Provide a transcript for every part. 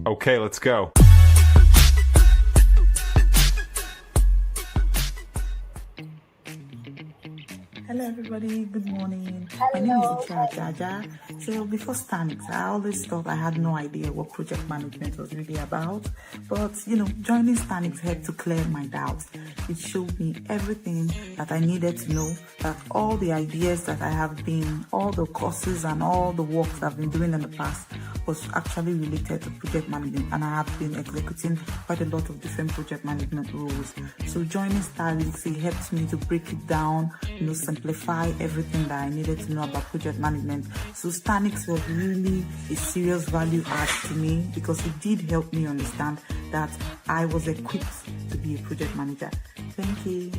Okay, let's go. Hello everybody, good morning. My name is Jaja. So before Stanix, I always thought I had no idea what project management was really about. But joining Stanix helped to clear my doubts. It showed me everything that I needed to know, that all the ideas that I have been, all the courses and all the work that I've been doing in the past was actually related to project management, and I have been executing quite a lot of different project management roles. So joining Stanix, it helped me to break it down, simplify everything that I needed to know about project management. So Stanix was really a serious value add to me because it did help me understand that I was equipped to be a project manager. Thank you.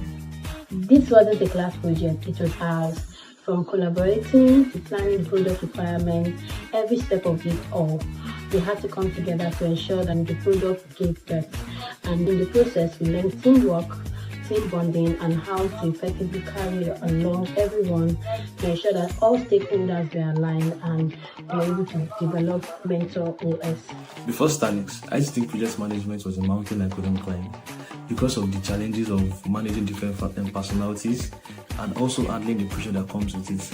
This wasn't a class project, it was ours. From collaborating to planning product requirements, every step of it all, we had to come together to ensure that the product gave birth. And in the process, we learned teamwork, team bonding, and how to effectively carry along everyone to ensure that all stakeholders were aligned and were able to develop Mentor OS. Before Stanix, I used to think project management was a mountain I couldn't climb because of the challenges of managing different personalities and also handling the pressure that comes with it.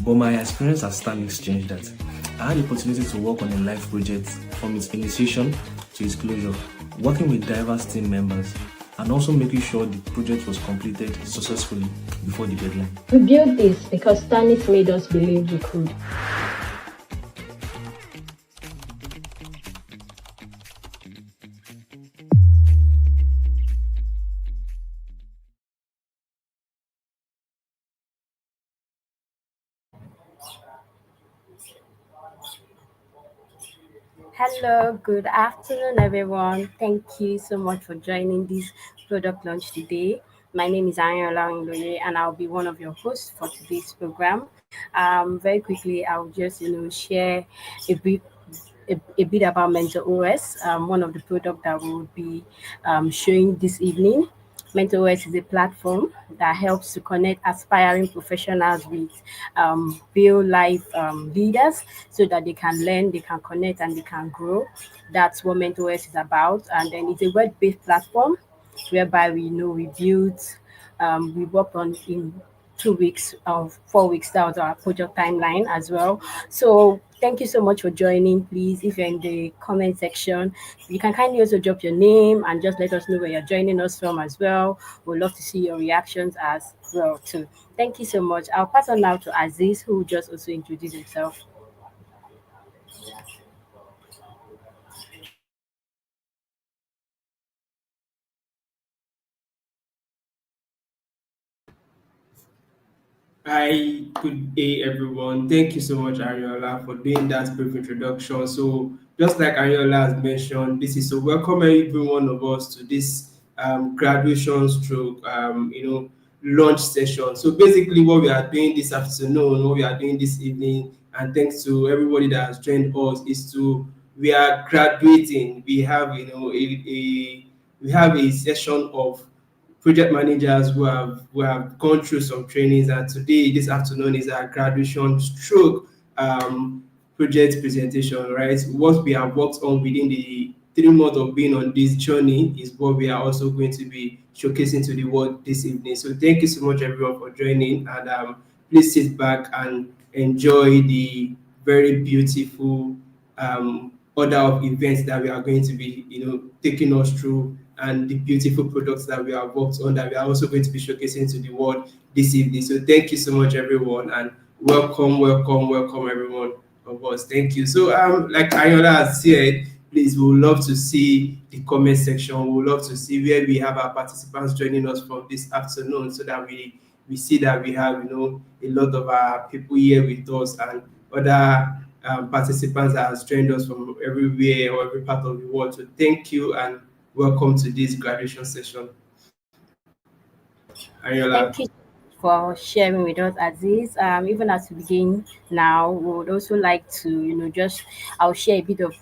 But my experience at Stanix changed that. I had the opportunity to work on a live project from its initiation to its closure, working with diverse team members, and also making sure the project was completed successfully before the deadline. We built this because Stanix made us believe we could. Hello, good afternoon, everyone. Thank you so much for joining this product launch today. My name is Anyola Nloye, and I'll be one of your hosts for today's program. Very quickly, I'll just share a bit about Mentor OS, one of the products that we'll be showing this evening. Mentor OS is a platform that helps to connect aspiring professionals with real life leaders so that they can learn, they can connect, and they can grow. That's what Mentor OS is about. And then it's a web-based platform whereby we build, we work on in 2 weeks of 4 weeks. That was our project timeline as well. So thank you so much for joining. Please, if you're in the comment section, you can kindly also drop your name and just let us know where you're joining us from as well. We'd love to see your reactions as well too. Thank you so much. I'll pass on now to Aziz, who will just also introduce himself. Hi, good day, everyone. Thank you so much, Ariola, for doing that brief introduction. So, just like Ariola has mentioned, this is to welcome every one of us to this graduation stroke, launch session. So, basically, what we are doing this afternoon, what we are doing this evening, and thanks to everybody that has joined us, is we are graduating. We have, we have a session of project managers who have gone through some trainings, and today this afternoon is our graduation stroke project presentation. Right, what we have worked on within the 3 months of being on this journey is what we are also going to be showcasing to the world this evening. So thank you so much, everyone, for joining, and please sit back and enjoy the very beautiful order of events that we are going to be, taking us through, and the beautiful products that we have worked on that we are also going to be showcasing to the world this evening. So thank you so much, everyone, and welcome, welcome, welcome, everyone of us. Thank you. So, like Ayola has said, please, we would love to see the comment section. We would love to see where we have our participants joining us from this afternoon, so that we see that we have, a lot of our people here with us, and other participants that has joined us from everywhere or every part of the world. So thank you and welcome to this graduation session. Ariola. Thank you for sharing with us, Aziz. Even as we begin now, we would also like to, just I'll share a bit of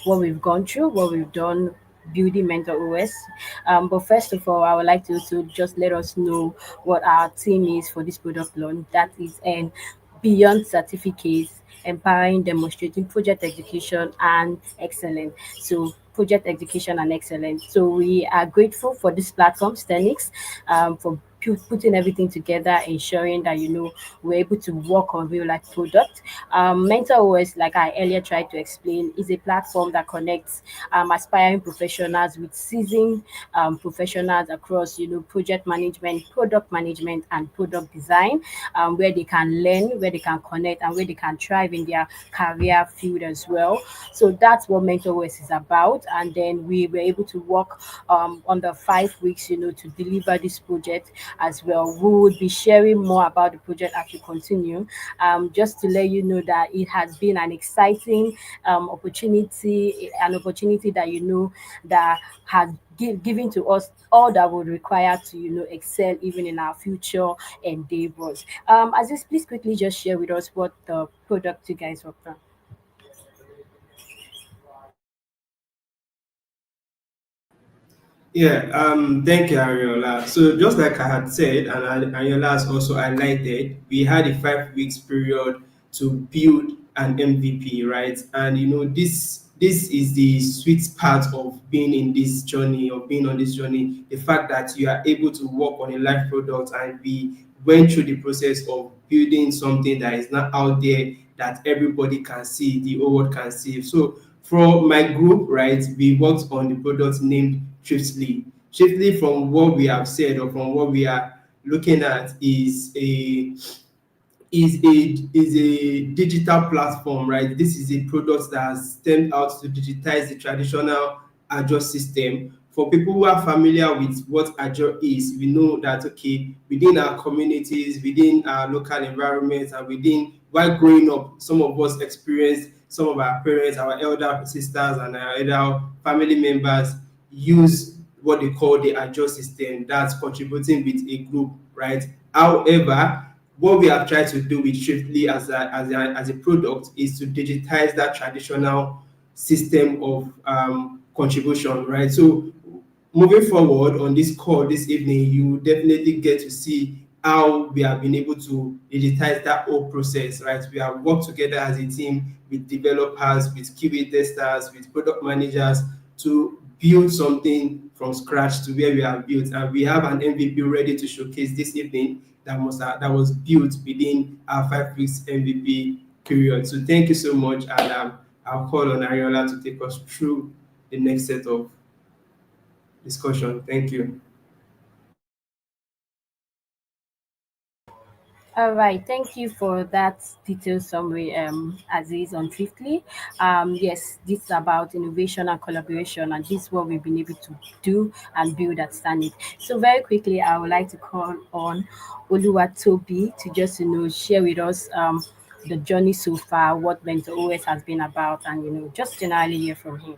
what we've gone through, what we've done building mentor OS. But first of all, I would like to also just let us know what our team is for this product launch. That is beyond certificates, empowering, demonstrating project execution and excellence. So project execution and excellence. So we are grateful for this platform, Stanix, for putting everything together, ensuring that we're able to work on real life product. Mentor OS, like I earlier tried to explain, is a platform that connects aspiring professionals with seasoned professionals across project management, product management, and product design, where they can learn, where they can connect, and where they can thrive in their career field as well. So that's what Mentor OS is about. And then we were able to work on the 5 weeks, to deliver this project as well. We would be sharing more about the project as we continue. Just to let you know that it has been an exciting opportunity, an opportunity that that has given to us all that would require to excel even in our future endeavors. Aziz, please quickly just share with us what the product you guys worked on. Yeah, thank you, Ariola. So just like I had said, and Ariola has also highlighted, we had a 5 weeks period to build an MVP, right? And this is the sweet part of being in this journey, or being on this journey. The fact that you are able to work on a live product, and we went through the process of building something that is not out there, that everybody can see, the whole world can see. So for my group, right, we worked on the product named Swiftly. Swiftly, from what we have said, or from what we are looking at, is a digital platform, right? This is a product that has stemmed out to digitize the traditional Agile system. For people who are familiar with what Agile is, we know that, okay, within our communities, within our local environments, and within, while growing up, some of us experienced, some of our parents, our elder sisters, and our elder family members use what they call the Agile system, that's contributing with a group, right? However, what we have tried to do with Swiftly as a product is to digitize that traditional system of contribution, right? So moving forward on this call this evening, you definitely get to see how we have been able to digitize that whole process, right? We have worked together as a team with developers, with QA testers, with product managers, to build something from scratch to where we have built, and we have an MVP ready to showcase this evening, that was built within our 5 weeks MVP period. So thank you so much, and I'll call on Ariola to take us through the next set of discussion. Thank you. All right, thank you for that detailed summary, Aziz, on Fifthly. Yes, this is about innovation and collaboration, and this is what we've been able to do and build at Stanit. So, very quickly, I would like to call on Oluwatobi to just share with us the journey so far, what Mentor OS has been about, and just generally hear from him.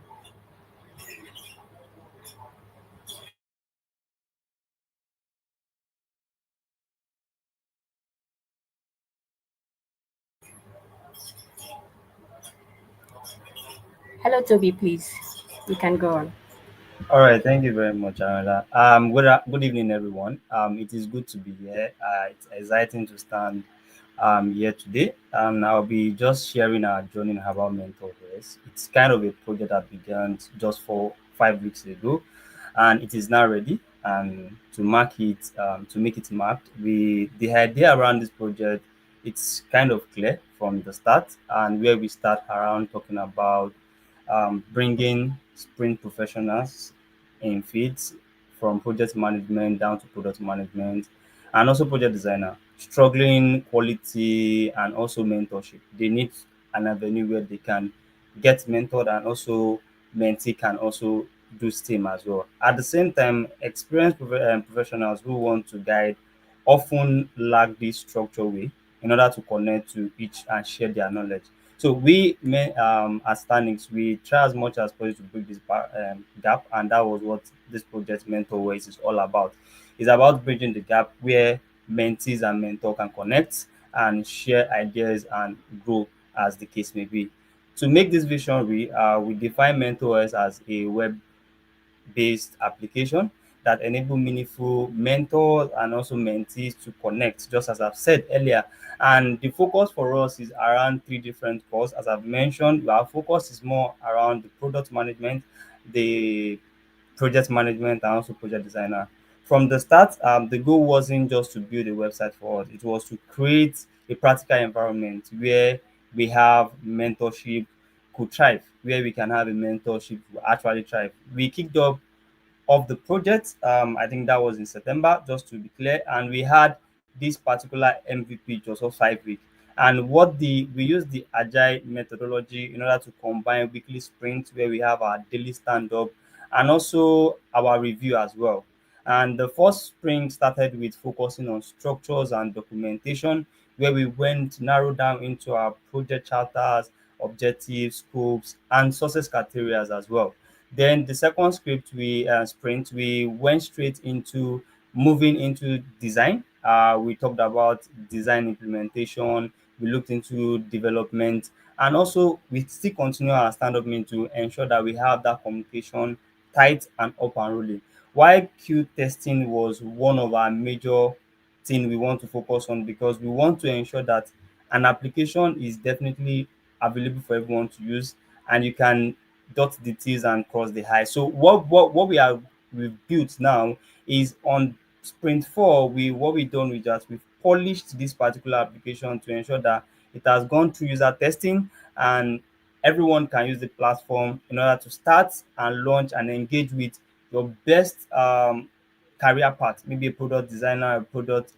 Hello, Toby, please. You can go on. All right, thank you very much, Arla. Good evening, everyone. It is good to be here. It's exciting to stand here today. I'll be just sharing our journey in Herbal Mental Health. It's kind of a project that began just 5 weeks ago, and it is now ready. And to make it marked, the idea around this project, it's kind of clear from the start, and where we start around talking about bringing sprint professionals in fields from project management down to product management, and also project designer struggling quality and also mentorship. They need an avenue where they can get mentored, and also mentee can also do STEAM as well. At the same time, experienced professionals who want to guide often lack this structure way in order to connect to each and share their knowledge. So we as Stanix, we try as much as possible to bridge this gap, and that was what this project Mentor Ways is all about. It's about bridging the gap where mentees and mentor can connect and share ideas and grow as the case may be. To make this vision real, we define mentors as a web-based application that enable meaningful mentors and also mentees to connect, just as I've said earlier. And the focus for us is around three different cores. As I've mentioned, our focus is more around the product management, the project management, and also project designer. From the start, the goal wasn't just to build a website for us, it was to create a practical environment where we have mentorship could thrive, where we can have a mentorship to actually thrive. We kicked off of the project. I think that was in September, just to be clear. And we had this particular MVP, it was for 5 weeks. And what the we use the agile methodology in order to combine weekly sprints where we have our daily stand-up and also our review as well. And the first sprint started with focusing on structures and documentation, where we went narrowed down into our project charters, objectives, scopes, and success criteria as well. Then the second script we sprint, we went straight into moving into design. We talked about design implementation. We looked into development, and also we still continue our stand-up meeting to ensure that we have that communication tight and up and rolling. While Q testing was one of our major thing we want to focus on, because we want to ensure that an application is definitely available for everyone to use, and you can dot the T's and cross the I. So what we've built now is on sprint four. What we've done is that we've polished this particular application to ensure that it has gone through user testing, and everyone can use the platform in order to start and launch and engage with your best career path, maybe a product designer, a product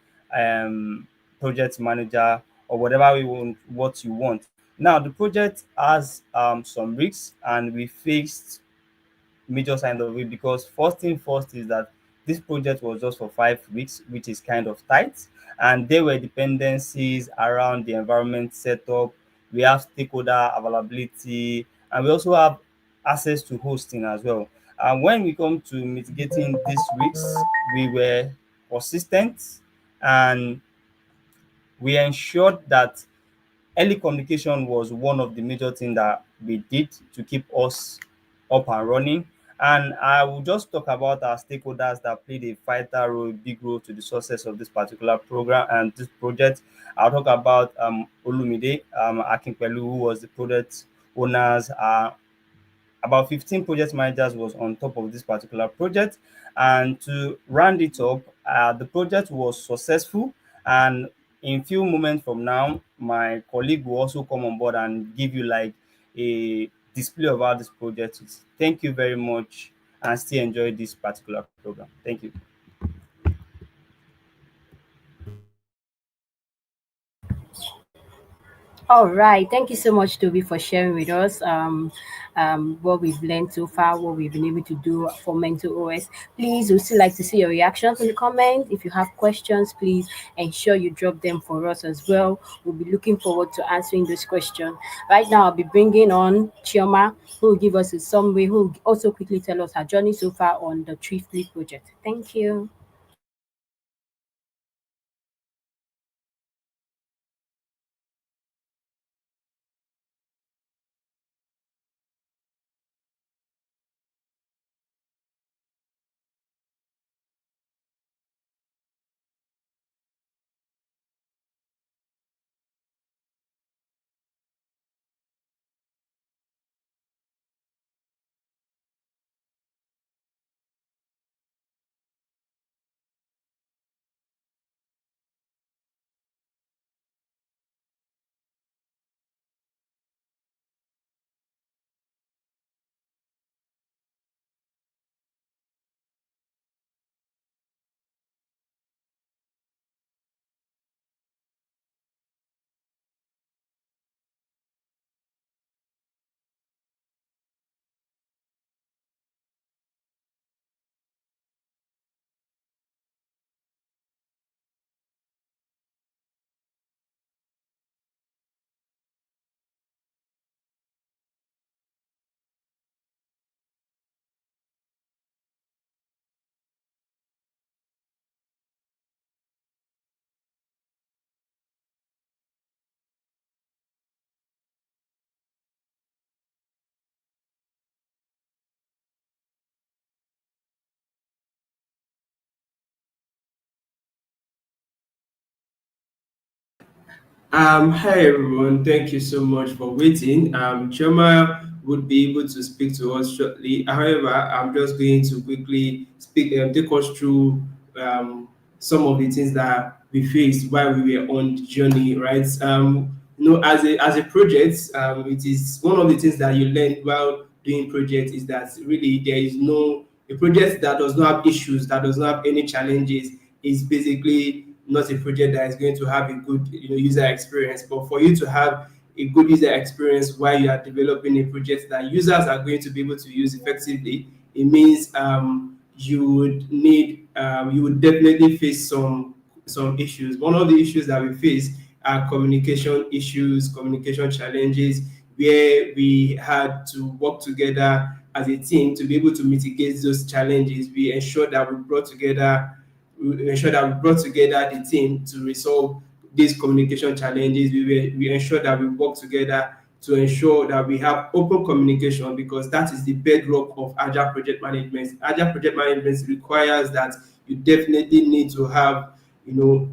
project manager, or whatever we want, what you want. Now the project has some risks, and we faced major signs of it, because first thing first is that this project was just for 5 weeks, which is kind of tight, and there were dependencies around the environment setup. We have stakeholder availability, and we also have access to hosting as well. And when we come to mitigating these risks, we were consistent, and we ensured that early communication was one of the major things that we did to keep us up and running. And I will just talk about our stakeholders that played a vital role, big role to the success of this particular program and this project. I'll talk about Olumide Akinpelu, who was the project owners. About 15 project managers was on top of this particular project. And to round it up, the project was successful, and in few moments from now, my colleague will also come on board and give you like a display of how this project is. Thank you very much, and still enjoy this particular program. Thank you. All right. Thank you so much, Toby, for sharing with us what we've learned so far, what we've been able to do for Mental OS. Please, we'd still like to see your reactions in the comments. If you have questions, please ensure you drop them for us as well. We'll be looking forward to answering those questions. Right now, I'll be bringing on Chioma, who will give us a summary, who will also quickly tell us her journey so far on the Thriftly project. Thank you. Hi everyone, thank you so much for waiting. Choma would be able to speak to us shortly. However, I'm just going to quickly take us through some of the things that we faced while we were on the journey, right? As a project, it is one of the things that you learn while doing project is that really there is no a project that does not have issues, that does not have any challenges, is basically not a project that is going to have a good user experience. But for you to have a good user experience while you are developing a project that users are going to be able to use effectively, it means you would definitely face some issues. One of the issues that we face are communication issues, communication challenges, where we had to work together as a team to be able to mitigate those challenges. We ensure that we brought together the team to resolve these communication challenges. We ensure that we work together to ensure that we have open communication, because that is the bedrock of agile project management. Agile project management requires that you definitely need to have you know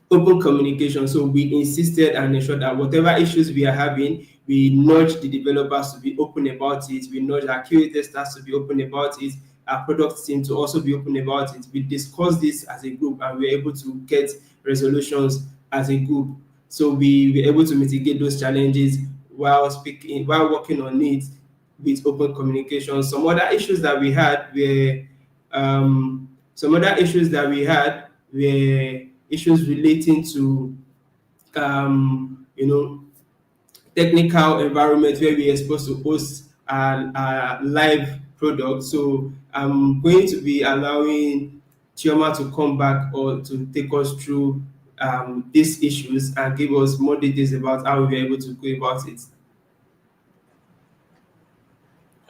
open communication. So we insisted and ensured that whatever issues we are having, we nudge the developers to be open about it. We nudge our QA testers to be open about it. Our product team to also be open about it. We discuss this as a group, and we're able to get resolutions as a group. So we were able to mitigate those challenges while working on it with open communication. Some other issues that we had were issues relating to you know technical environment where we are supposed to host a live product. So I'm going to be allowing Chioma to come back or to take us through these issues and give us more details about how we were able to go about it.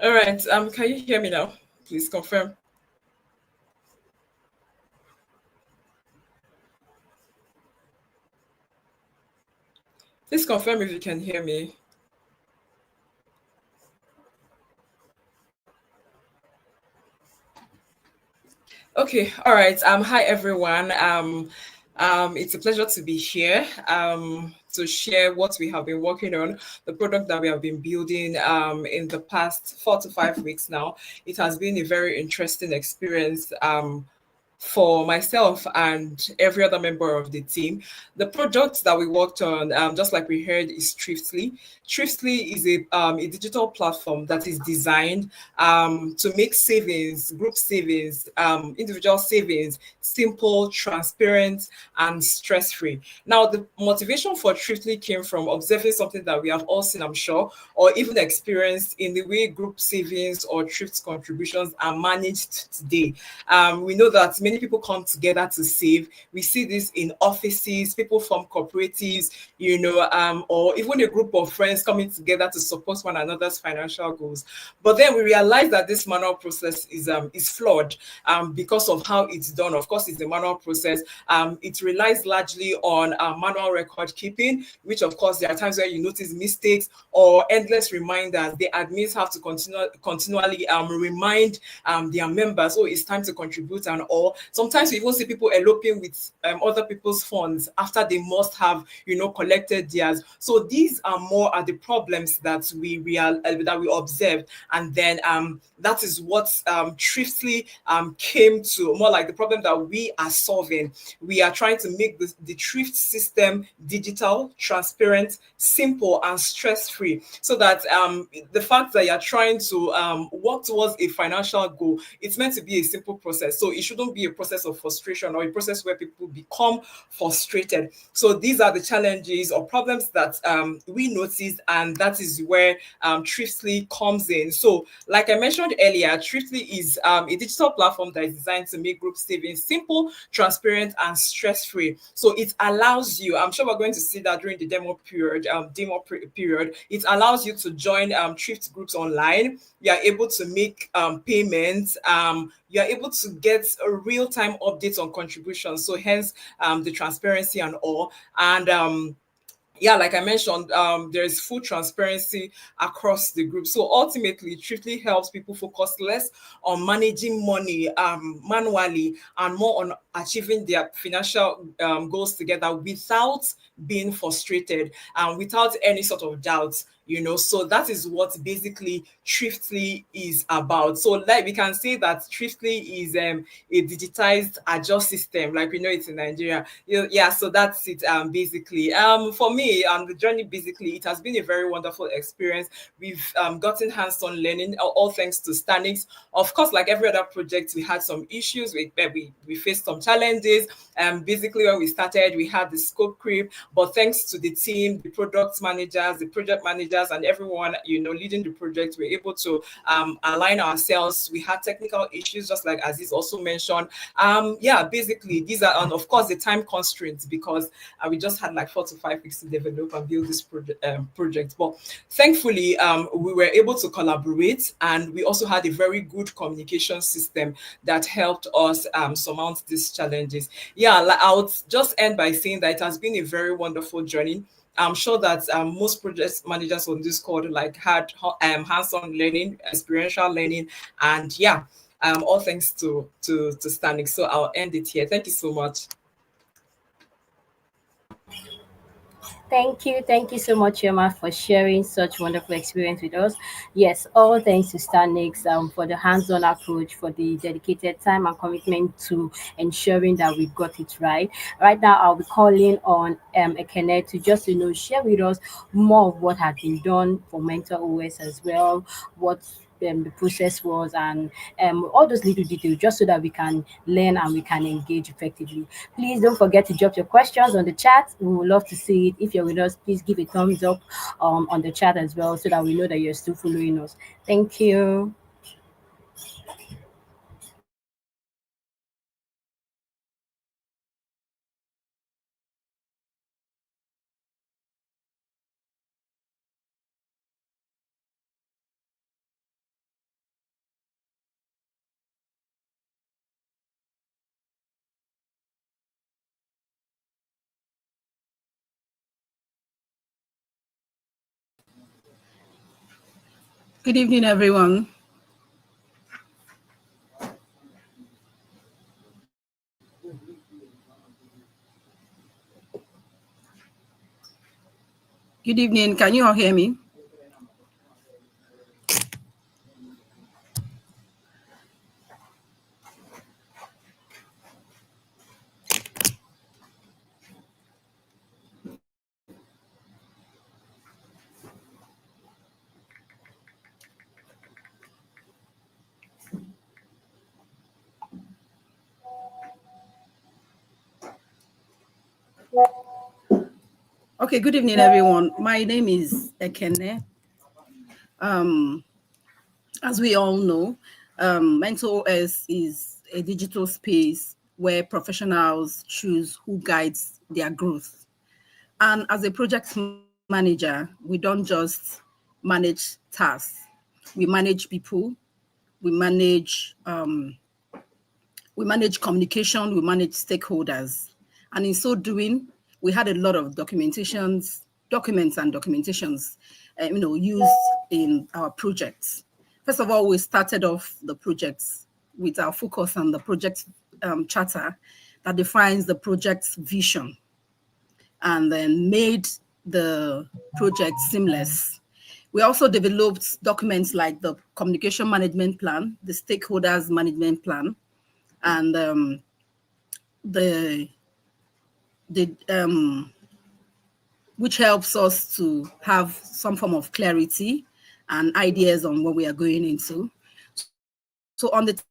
All right. Can you hear me now? Please confirm. Please confirm if you can hear me. Okay. All right. Hi everyone. It's a pleasure to be here. To share what we have been working on, the product that we have been building in the past 4 to 5 weeks now. It has been a very interesting experience. For myself and every other member of the team. The project that we worked on, just like we heard, is Thriftly. Thriftly is a digital platform that is designed to make savings, group savings, individual savings, simple, transparent, and stress-free. Now, the motivation for Thriftly came from observing something that we have all seen, I'm sure, or even experienced in the way group savings or thrift contributions are managed today. We know that many people come together to save. We see this in offices, people from cooperatives, or even a group of friends coming together to support one another's financial goals. But then we realize that this manual process is flawed because of how it's done. Of course, it's a manual process. It relies largely on manual record keeping, which of course there are times where you notice mistakes or endless reminders. The admins have to continually remind their members, oh, it's time to contribute and all. Sometimes we even see people eloping with other people's funds after they must have, collected theirs. So these are the problems that we observed, and then that is what Thriftly came to, more like the problem that we are solving. We are trying to make the thrift system digital, transparent, simple, and stress-free, so that the fact that you're trying to work towards a financial goal, it's meant to be a simple process. So it shouldn't be a process of frustration or a process where people become frustrated. So these are the challenges or problems that we noticed, and that is where Thriftly comes in. So, like I mentioned earlier, Thriftly is a digital platform that is designed to make group savings simple, transparent, and stress-free. So it allows you, I'm sure we're going to see that during the demo period, it allows you to join thrift groups online. You are able to make payments. You are able to get a real-time update on contributions. So hence the transparency and all. And yeah, like I mentioned, there's full transparency across the group. So ultimately, it really helps people focus less on managing money manually and more on achieving their financial goals together without being frustrated and without any sort of doubt. So that is what basically Thriftly is about. So like we can say that Thriftly is a digitized Agile system, like we know it in Nigeria. Yeah, so that's it. Basically, for me, the journey, basically, it has been a very wonderful experience. We've gotten hands-on learning, all thanks to Stanix. Of course, like every other project, we had some issues. We faced some challenges. Basically, when we started, we had the scope creep, but thanks to the team, the product managers, the project managers, and everyone leading the project, we're able to align ourselves. We had technical issues, just like Aziz also mentioned. Yeah, basically, these are, and of course, the time constraints, because we just had like 4 to 5 weeks to develop and build this project. But thankfully, we were able to collaborate, and we also had a very good communication system that helped us surmount these challenges. Yeah, I'll just end by saying that it has been a very wonderful journey. I'm sure that most project managers on this call like had hands-on learning, experiential learning, and yeah, all thanks to Stanix. So I'll end it here. Thank you so much. Thank you so much, Yoma, for sharing such wonderful experience with us. Yes, all thanks to Stanix for the hands-on approach, for the dedicated time and commitment to ensuring that we got it right. Right now, I'll be calling on Ekene to just share with us more of what has been done for Mentor OS as well, what the process was, and all those little details, just so that we can learn and we can engage effectively. Please don't forget to drop your questions on the chat. We would love to see it. If you're with us, please give a thumbs up on the chat as well, so that we know that you're still following us. Thank you. Good evening, everyone. Good evening. Can you all hear me? Okay, good evening, everyone. My name is Ekene. As we all know, Mental OS is a digital space where professionals choose who guides their growth. And as a project manager, we don't just manage tasks. We manage people. We manage communication, we manage stakeholders. And in so doing, we had a lot of documents and documentations, used in our projects. First of all, we started off the projects with our focus on the project charter that defines the project's vision, and then made the project seamless. We also developed documents like the communication management plan, the stakeholders management plan, and the which helps us to have some form of clarity and ideas on what we are going into. So on the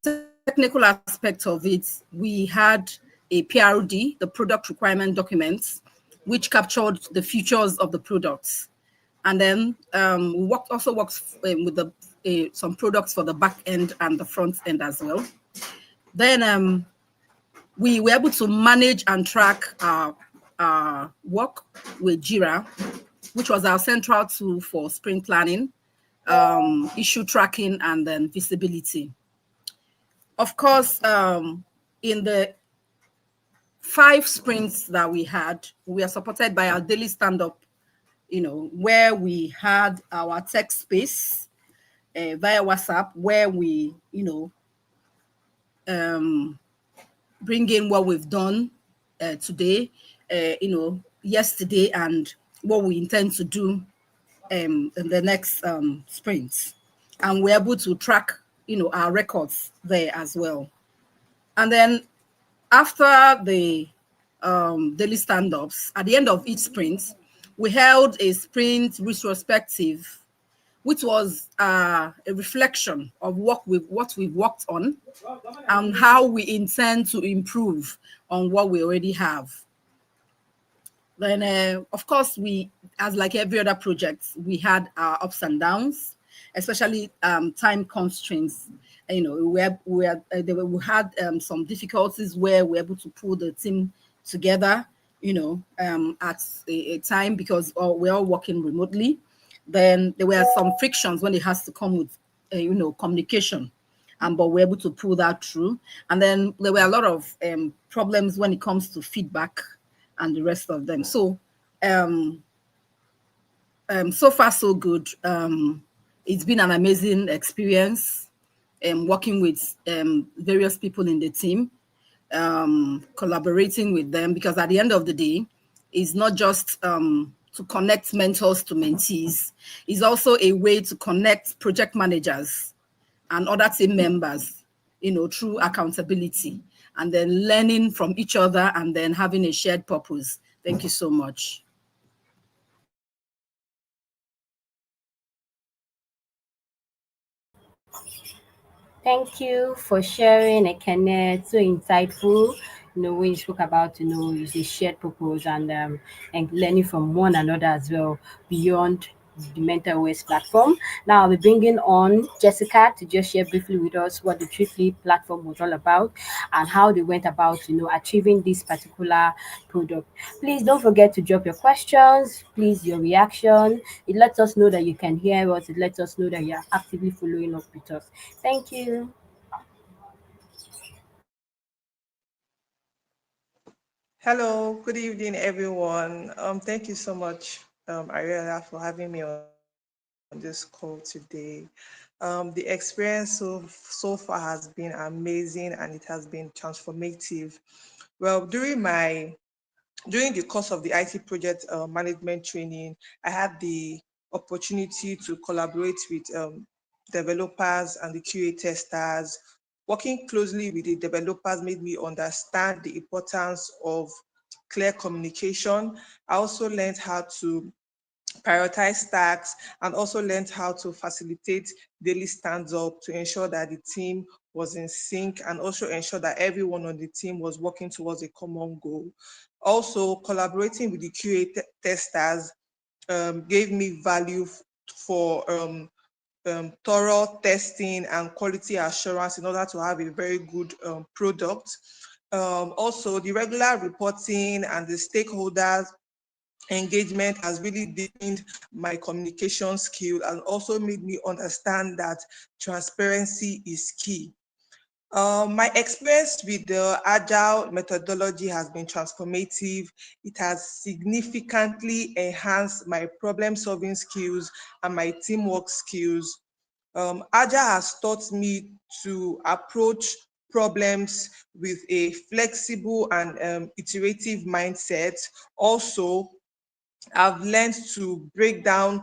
technical aspect of it, we had a PRD, the product requirement documents, which captured the features of the products. And then we worked with some products for the back end and the front end as well. Then we were able to manage and track our work with Jira, which was our central tool for sprint planning, issue tracking, and then visibility. Of course, in the 5 sprints that we had, we are supported by our daily stand-up where we had our tech space via WhatsApp, where we, bring in what we've done today, yesterday, and what we intend to do in the next sprint. And we're able to track, our records there as well. And then after the daily stand-ups, at the end of each sprint, we held a sprint retrospective, which was a reflection of what we've worked on and how we intend to improve on what we already have. Then, of course, we, as like every other project, we had our ups and downs, especially time constraints. We had some difficulties where we're able to pull the team together, at a time because we're all working remotely. Then there were some frictions when it has to come with, communication. But we're able to pull that through. And then there were a lot of problems when it comes to feedback and the rest of them. So, so far so good. It's been an amazing experience working with various people in the team, collaborating with them, because at the end of the day, it's not just to connect mentors to mentees. It's also a way to connect project managers and other team members, through accountability, and then learning from each other, and then having a shared purpose. Thank you so much. Thank you for sharing, Ekene. So insightful. When you spoke about, the shared purpose and learning from one another as well beyond the mental waste platform. Now I'll be bringing on Jessica to just share briefly with us what the Triply platform was all about and how they went about, achieving this particular product. Please don't forget to drop your questions, please your reaction. It lets us know that you can hear us. It lets us know that you are actively following up with us. Thank you. Hello, good evening, everyone. Thank you so much, Ariella, for having me on this call today. The experience so far has been amazing and it has been transformative. Well, during the course of the IT project management training, I had the opportunity to collaborate with developers and the QA testers. Working closely with the developers made me understand the importance of clear communication. I also learned how to prioritize tasks and also learned how to facilitate daily stand-up to ensure that the team was in sync and also ensure that everyone on the team was working towards a common goal. Also, collaborating with the QA testers gave me value for thorough testing and quality assurance in order to have a very good product. Also, the regular reporting and the stakeholders engagement has really deepened my communication skill and also made me understand that transparency is key. My experience with the Agile methodology has been transformative. It has significantly enhanced my problem-solving skills and my teamwork skills. Agile has taught me to approach problems with a flexible and iterative mindset. Also, I've learned to break down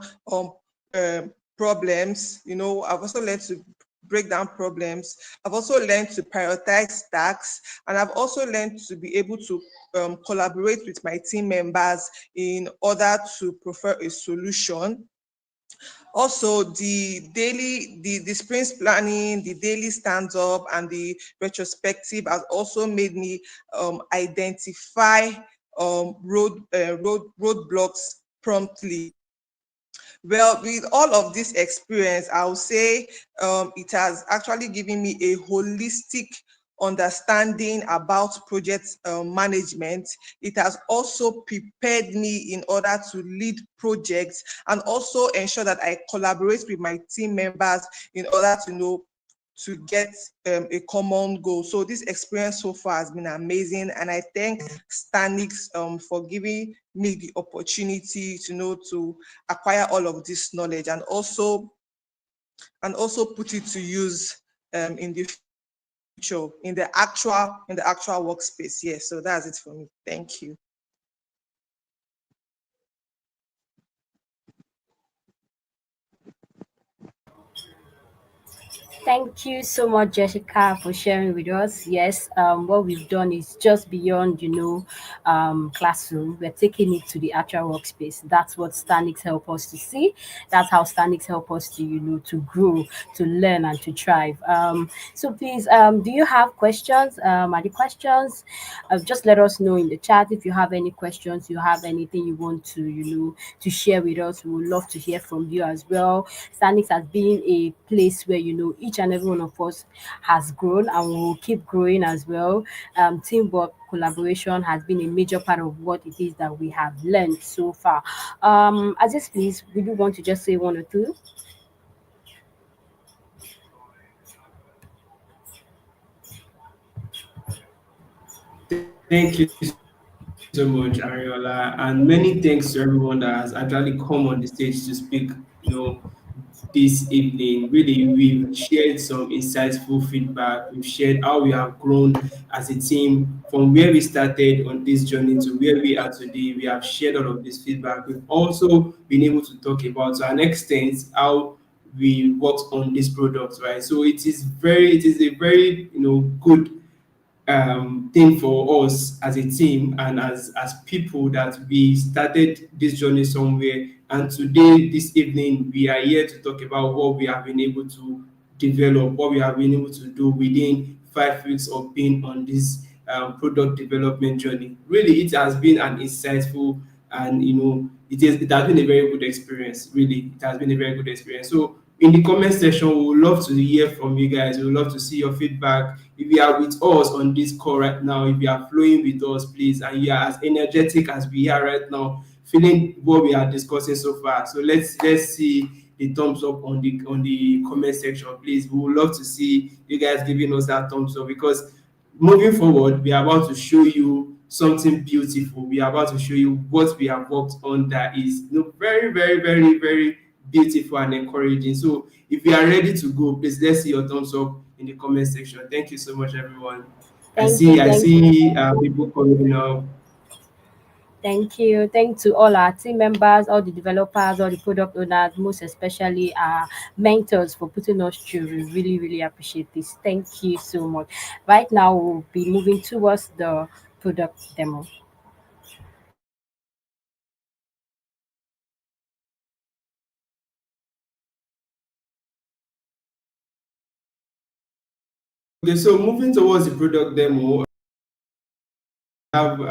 problems. I've also learned to break down problems. I've also learned to prioritize tasks, and I've also learned to be able to collaborate with my team members in order to prefer a solution. Also, the sprint planning, the daily stand up, and the retrospective has also made me identify roadblocks promptly. Well, with all of this experience, I would say it has actually given me a holistic understanding about project management. It has also prepared me in order to lead projects and also ensure that I collaborate with my team members in order to get a common goal. So this experience so far has been amazing, and I thank Stanix for giving me the opportunity to know to acquire all of this knowledge and also put it to use in the future in the actual workspace. Yeah, so that's it for me. Thank you. Thank you so much, Jessica, for sharing with us. Yes, what we've done is just beyond, classroom. We're taking it to the actual workspace. That's what Stanix help us to see. That's how Stanix help us to, to grow, to learn, and to thrive. So please, do you have questions? Are the questions? Just let us know in the chat if you have any questions. You have anything you want to, to share with us. We would love to hear from you as well. Stanix has been a place where each and every one of us has grown and will keep growing as well. Teamwork, collaboration has been a major part of what it is that we have learned so far. Aziz, please, would you want to just say one or two? Thank you so much, Ariola, and many thanks to everyone that has actually come on the stage to speak. This evening, really, we've shared some insightful feedback. We've shared how we have grown as a team from where we started on this journey to where we are today. We have shared all of this feedback. We've also been able to talk about, to an extent, how we worked on this product, right? So it is a very, good thing for us as a team and as people that we started this journey somewhere, and today, this evening, we are here to talk about what we have been able to develop, what we have been able to do within 5 weeks of being on this product development journey. Really, it has been an insightful, and it has been a very good experience. Really, it has been a very good experience. So in the comment section, we would love to hear from you guys. We would love to see your feedback. If you are with us on this call right now, if you are flowing with us, please, and you are as energetic as we are right now, feeling what we are discussing so far. So let's see the thumbs up on the comment section, please. We would love to see you guys giving us that thumbs up, because moving forward, we are about to show you something beautiful. We are about to show you what we have worked on that is, very, very, very, very beautiful and encouraging. So if you are ready to go, please, let's see your thumbs up in the comment section. Thank you so much, everyone. I Thank you, see I thank you. see people coming up. Thank you. Thank to all our team members, all the developers, all the product owners, most especially our mentors for putting us through. We really, really appreciate this. Thank you so much. Right now, we'll be moving towards the product demo. Okay, so moving towards the product demo, have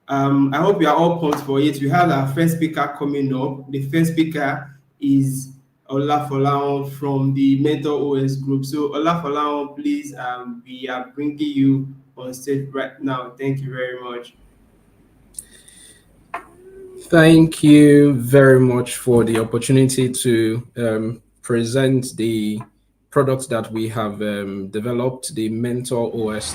I hope you are all pumped for it. We have our first speaker coming up. The first speaker is Olafolaon from the Mentor OS group. So Olafolaon, please, we are bringing you on stage right now. Thank you very much. Thank you very much for the opportunity to present the product that we have developed, the Mentor OS.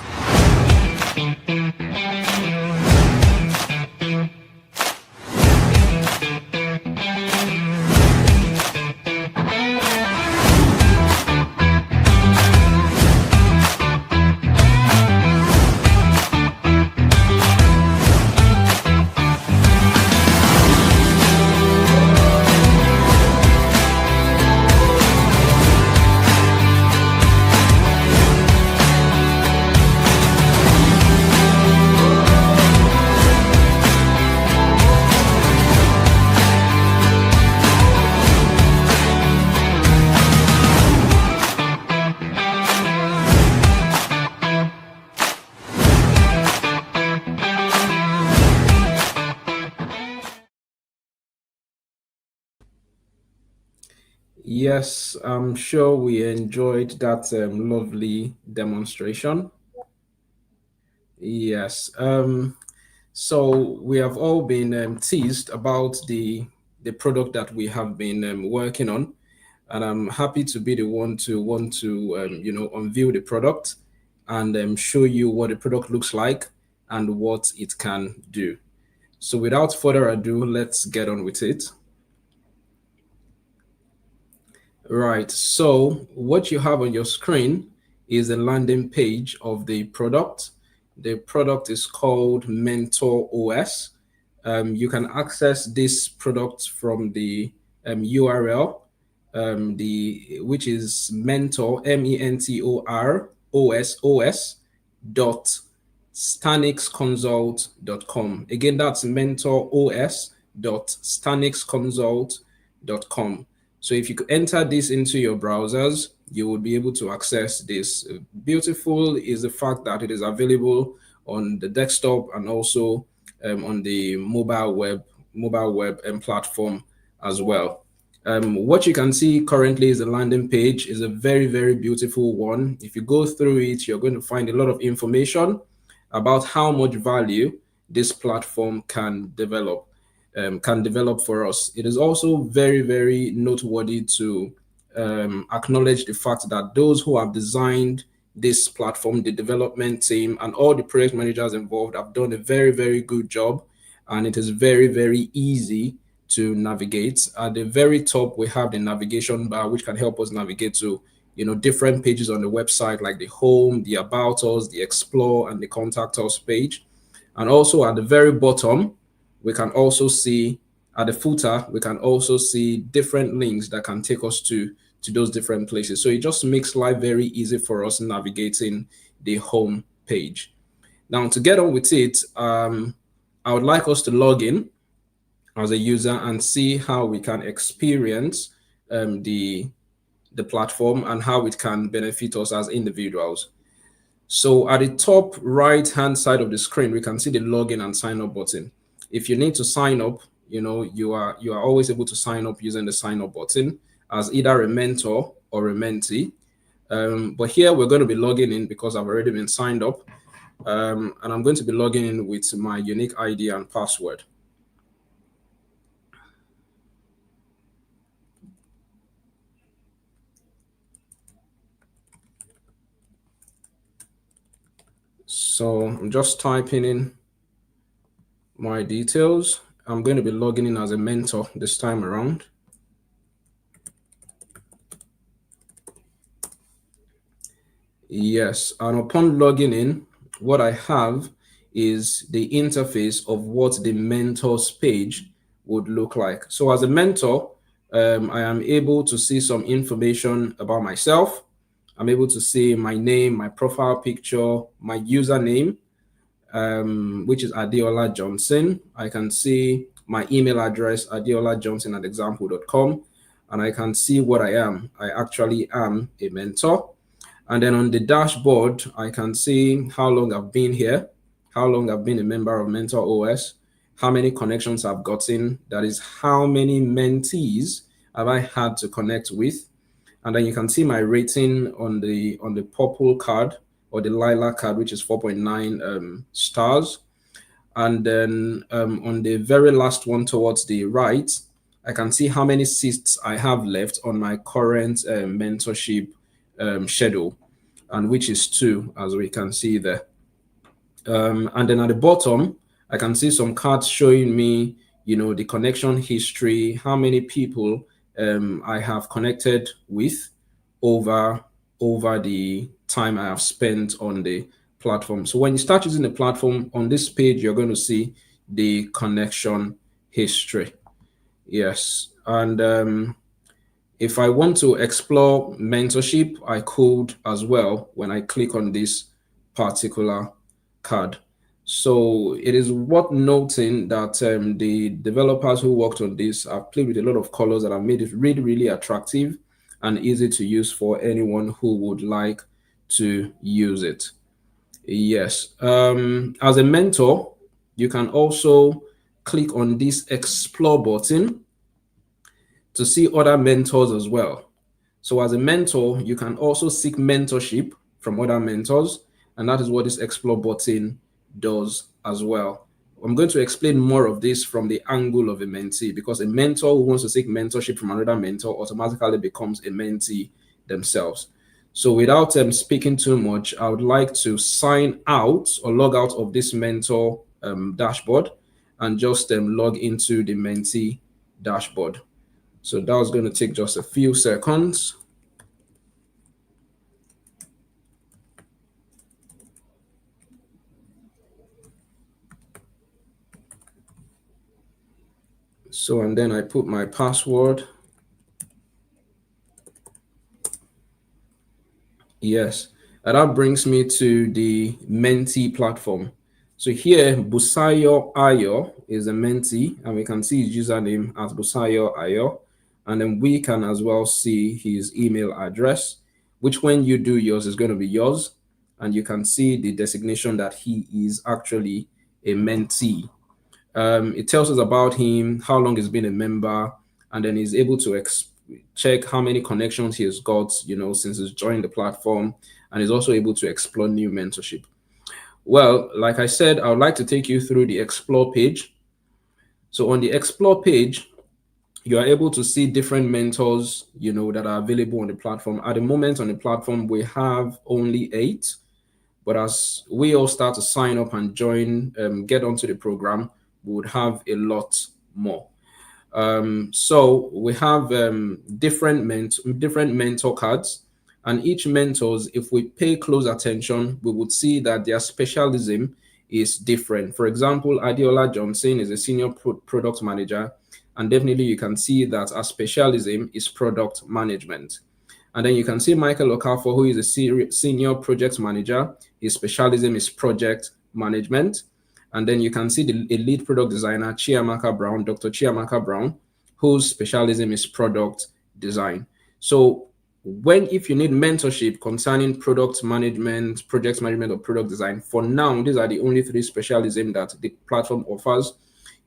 Yes, I'm sure we enjoyed that lovely demonstration. Yes. So we have all been teased about the product that we have been working on, and I'm happy to be the one to want to unveil the product and show you what the product looks like and what it can do. So without further ado, let's get on with it. Right, so what you have on your screen is a landing page of the product. The product is called Mentor OS. You can access this product from the URL, which is mentor, mentor os dot stanixconsult.com. Again, that's mentors.stanixconsult.com. So if you could enter this into your browsers, you will be able to access this. Beautiful is the fact that it is available on the desktop and also on the mobile web and platform as well. What you can see currently is the landing page is a very, very beautiful one. If you go through it, you're going to find a lot of information about how much value this platform can develop for us. It is also very, very noteworthy to acknowledge the fact that those who have designed this platform, the development team, and all the project managers involved have done a very, very good job. And it is very, very easy to navigate. At the very top, we have the navigation bar, which can help us navigate to different pages on the website, like the home, the about us, the explore, and the contact us page. And also at the very bottom, we can also see at the footer, we can also see different links that can take us to those different places. So it just makes life very easy for us navigating the home page. Now, to get on with it, I would like us to log in as a user and see how we can experience the platform and how it can benefit us as individuals. So at the top right hand side of the screen, we can see the login and sign up button. If you need to sign up, you are always able to sign up using the sign up button as either a mentor or a mentee. But here we're going to be logging in because I've already been signed up. And I'm going to be logging in with my unique ID and password. So I'm just typing in my details. I'm going to be logging in as a mentor this time around. Yes, and upon logging in, what I have is the interface of what the mentors page would look like. So as a mentor, I am able to see some information about myself. I'm able to see my name, my profile picture, my username, which is Adeola Johnson. I can see my email address, adeolajohnson@example.com, and I can see what I am. I actually am a mentor. And then on the dashboard, I can see how long I've been here, how long I've been a member of Mentor OS, how many connections I've gotten. That is how many mentees have I had to connect with. And then you can see my rating on the purple card or the lilac card, which is 4.9 stars. And then on the very last one towards the right, I can see how many seats I have left on my current mentorship schedule, and which is 2, as we can see there. And then at the bottom, I can see some cards showing me, the connection history, how many people I have connected with over the time I have spent on the platform. So when you start using the platform on this page, you're going to see the connection history. Yes. And if I want to explore mentorship, I could as well when I click on this particular card. So it is worth noting that the developers who worked on this have played with a lot of colors that have made it really, really attractive and easy to use for anyone who would like to use it. Yes. As a mentor, you can also click on this explore button to see other mentors as well. So as a mentor, you can also seek mentorship from other mentors, and that is what this explore button does as well. I'm going to explain more of this from the angle of a mentee, because a mentor who wants to seek mentorship from another mentor automatically becomes a mentee themselves. So without speaking too much, I would like to sign out or log out of this mentor dashboard, and just log into the Menti dashboard. So that was going to take just a few seconds. So, and then I put my password. Yes, and that brings me to the Menti platform. So here, Busayo Ayo is a Menti, and we can see his username as Busayo Ayo. And then we can as well see his email address, which when you do yours is going to be yours. And you can see the designation that he is actually a mentee. It tells us about him, how long he's been a member, and then he's able to check how many connections he has got, since he's joined the platform, and he's also able to explore new mentorship. Well, like I said, I would like to take you through the Explore page. So on the Explore page, you are able to see different mentors, that are available on the platform. At the moment on the platform, we have only 8. But as we all start to sign up and join, get onto the program, we would have a lot more. So we have different mentor cards, and each mentors, if we pay close attention, we would see that their specialism is different. For example, Adiola Johnson is a senior product manager, and definitely you can see that our specialism is product management. And then you can see Michael Okafor, who is a senior project manager. His specialism is project management. And then you can see the lead product designer, Chiamaka Brown, Dr. Chiamaka Brown, whose specialism is product design. So if you need mentorship concerning product management, project management, or product design, for now, these are the only 3 specialisms that the platform offers.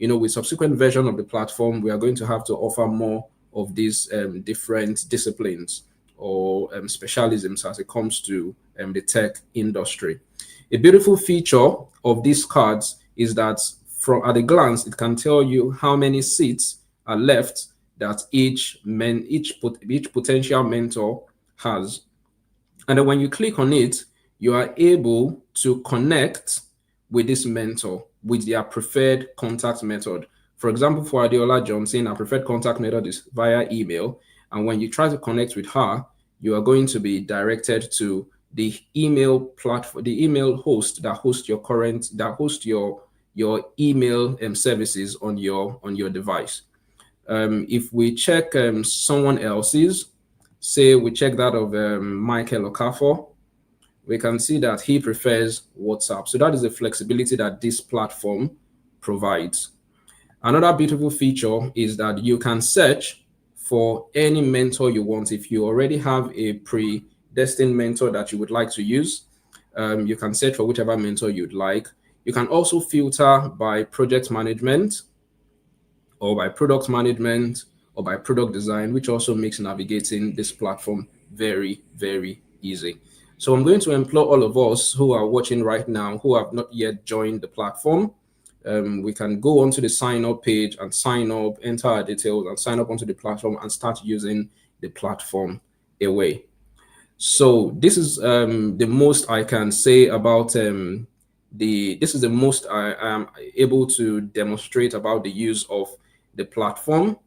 With subsequent version of the platform, we are going to have to offer more of these different disciplines or specialisms as it comes to the tech industry. A beautiful feature of these cards is that at a glance, it can tell you how many seats are left that each potential mentor has. And then when you click on it, you are able to connect with this mentor with their preferred contact method. For example, for Adiola Johnson, our preferred contact method is via email. And when you try to connect with her, you are going to be directed to the email platform, the email host that hosts your email services on your device. If we check someone else's, say we check that of Michael Okafor, we can see that he prefers WhatsApp. So that is the flexibility that this platform provides. Another beautiful feature is that you can search for any mentor you want. If you already have a predestined mentor that you would like to use, you can search for whichever mentor you'd like. You can also filter by project management or by product management or by product design, which also makes navigating this platform very, very easy. So I'm going to implore all of us who are watching right now, who have not yet joined the platform, we can go onto the sign up page and sign up, enter our details and sign up onto the platform and start using the platform away. So this is the most I can say about this is the most I am able to demonstrate about the use of the platform.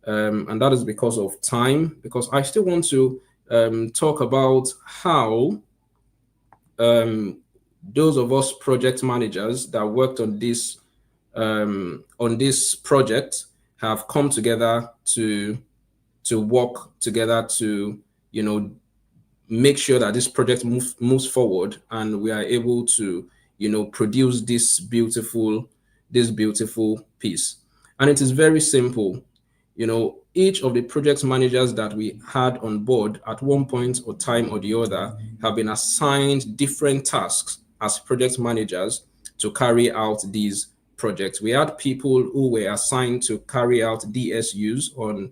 And that is because of time, because I still want to talk about how those of us project managers that worked on this project have come together to work together to make sure that this project moves forward and we are able to produce this beautiful piece. And it is very simple. Each of the project managers that we had on board at one point or time or the other have been assigned different tasks as project managers to carry out these projects. We had people who were assigned to carry out DSUs on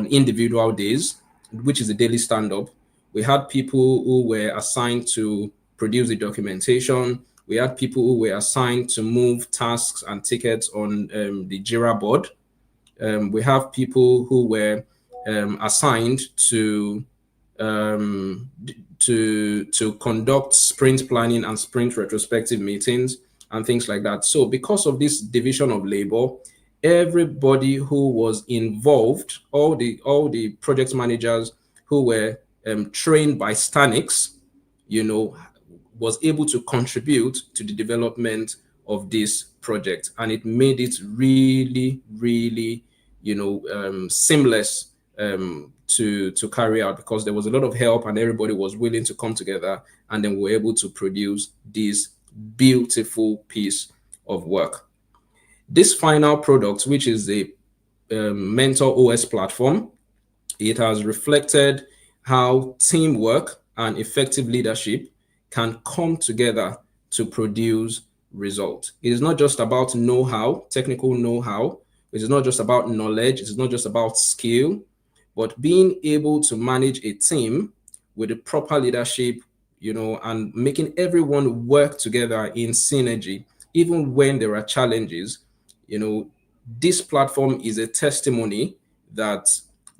individual days, which is a daily stand-up. We had people who were assigned to produce the documentation. We had people who were assigned to move tasks and tickets on the Jira board. We have people who were assigned to conduct sprint planning and sprint retrospective meetings. and things like that. So because of this division of labor, everybody who was involved, all the project managers who were trained by Stanix, you know, was able to contribute to the development of this project, and it made it really, really, seamless to carry out, because there was a lot of help and everybody was willing to come together, and then we were able to produce this beautiful piece of work. This final product, which is a Mentor OS platform, it has reflected how teamwork and effective leadership can come together to produce results. It is not just about know-how, technical know-how. It is not just about knowledge. It is not just about skill, but being able to manage a team with the proper leadership, and making everyone work together in synergy, even when there are challenges. You know, this platform is a testimony that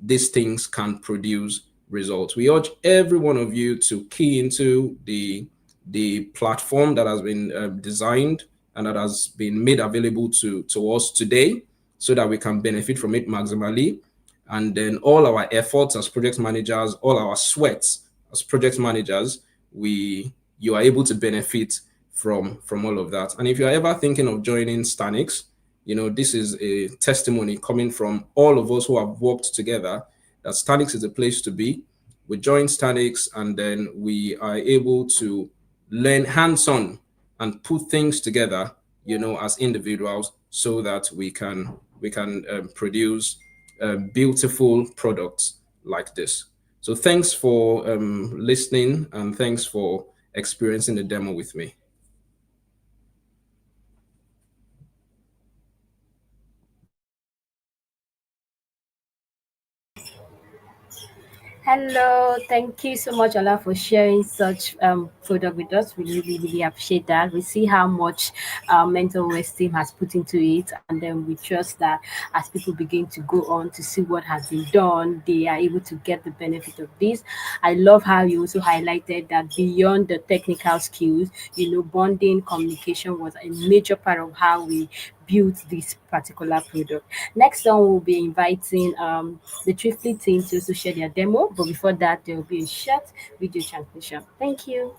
these things can produce results. We urge every one of you to key into the platform that has been designed and that has been made available to us today, so that we can benefit from it maximally. And then all our efforts as project managers, all our sweats as project managers, you are able to benefit from all of that. And if you're ever thinking of joining Stanix, this is a testimony coming from all of us who have worked together, that Stanix is a place to be. We join Stanix, and then we are able to learn hands-on and put things together, as individuals, so that we can produce beautiful products like this. So thanks for listening, and thanks for experiencing the demo with me. Hello, thank you so much, Ola, for sharing such product with us. We really, really appreciate that. We see how much mental esteem has put into it, and then we trust that as people begin to go on to see what has been done, they are able to get the benefit of this. I love how you also highlighted that beyond the technical skills, bonding, communication was a major part of how we built this particular product. Next on, we'll be inviting the Thriftly team to also share their demo, but before that, there will be a short video transmission. Thank you.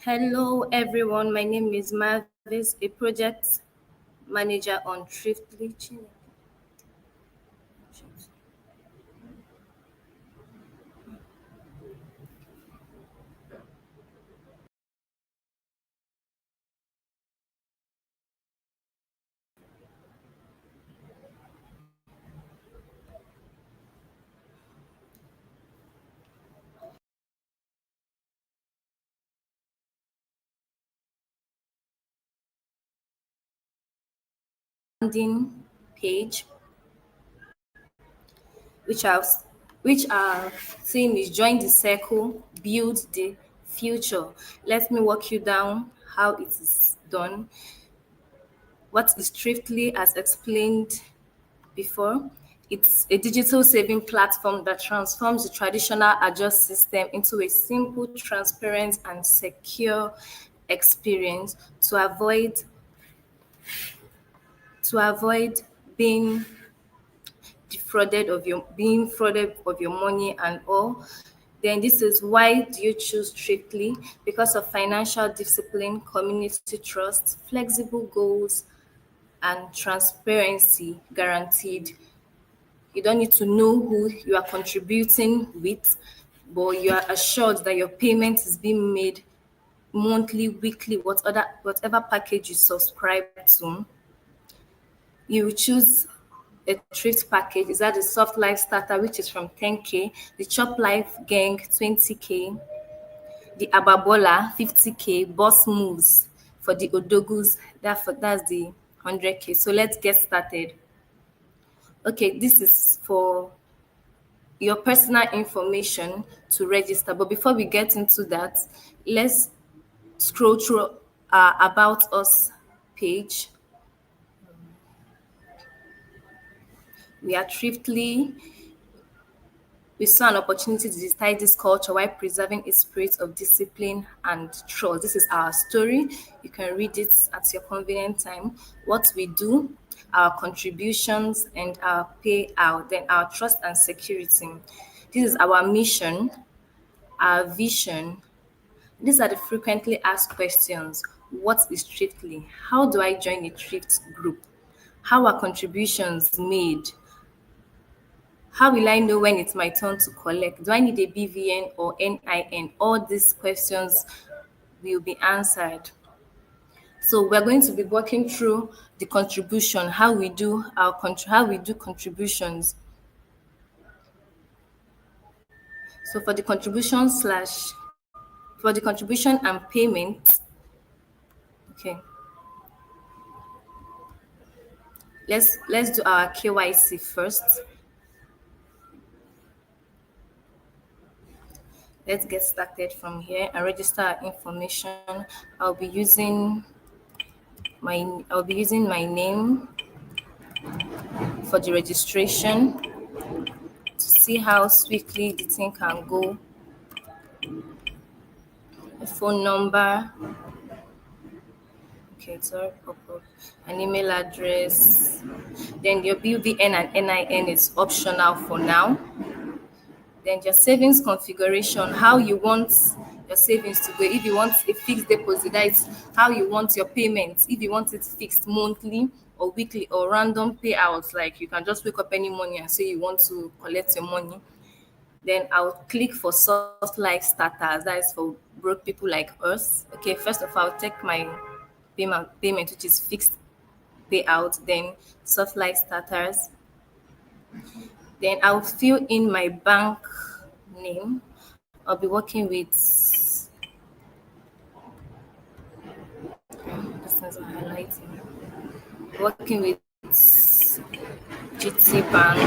Hello, everyone. My name is Mavis, a project manager on Thriftly. Landing page, which our which our theme is join the circle, build the future. Let me walk you down how it is done. What is Thriftly, as explained before? It's a digital saving platform that transforms the traditional Agile system into a simple, transparent, and secure experience to avoid being frauded of your money and all. Then this is why do you choose Strictly? Because of financial discipline, community trust, flexible goals, and transparency guaranteed. You don't need to know who you are contributing with, but you are assured that your payment is being made monthly, weekly, whatever package you subscribe to. You choose a thrift package. Is that the soft life starter, which is from 10K, the chop life gang 20K, the ababola 50K, boss moves for the odogus, that's the 100K. So let's get started. Okay, this is for your personal information to register. But before we get into that, let's scroll through our About Us page. We are thriftly. We saw an opportunity to digitize this culture while preserving its spirit of discipline and trust. This is our story. You can read it at your convenient time. What we do, our contributions and our payout, then our trust and security. This is our mission, our vision. These are the frequently asked questions. What is thriftly? How do I join a thrift group? How are contributions made? How will I know when it's my turn to collect? Do I need a BVN or NIN? All these questions will be answered. So we're going to be working through the contribution, how we do contributions. So for the contribution and payment, okay. Let's do our KYC first. Let's get started from here and register our information. I'll be using my name for the registration to see how swiftly the thing can go. A phone number, okay, sorry, pop up. An email address. Then your BVN and NIN is optional for now. Then your savings configuration, how you want your savings to go. If you want a fixed deposit, that's how you want your payments. If you want it fixed monthly or weekly or random payouts, like you can just wake up any morning and say you want to collect your money. Then I'll click for soft life starters. That is for broke people like us. Okay, first of all, I'll take my payment, which is fixed payout, then soft life starters. Then I'll fill in my bank name. I'll be working with this is highlighting. Working with GT Bank.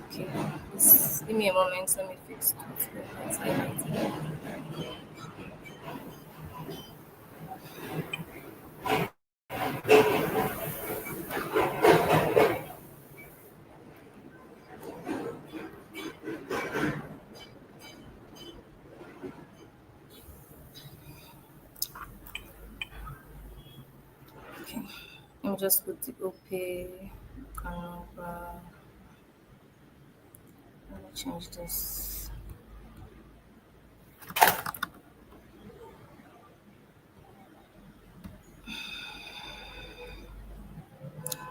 Okay, just give me a moment. Let me fix it. It's highlighting. Okay, let me just put the OPay number. Let me change this.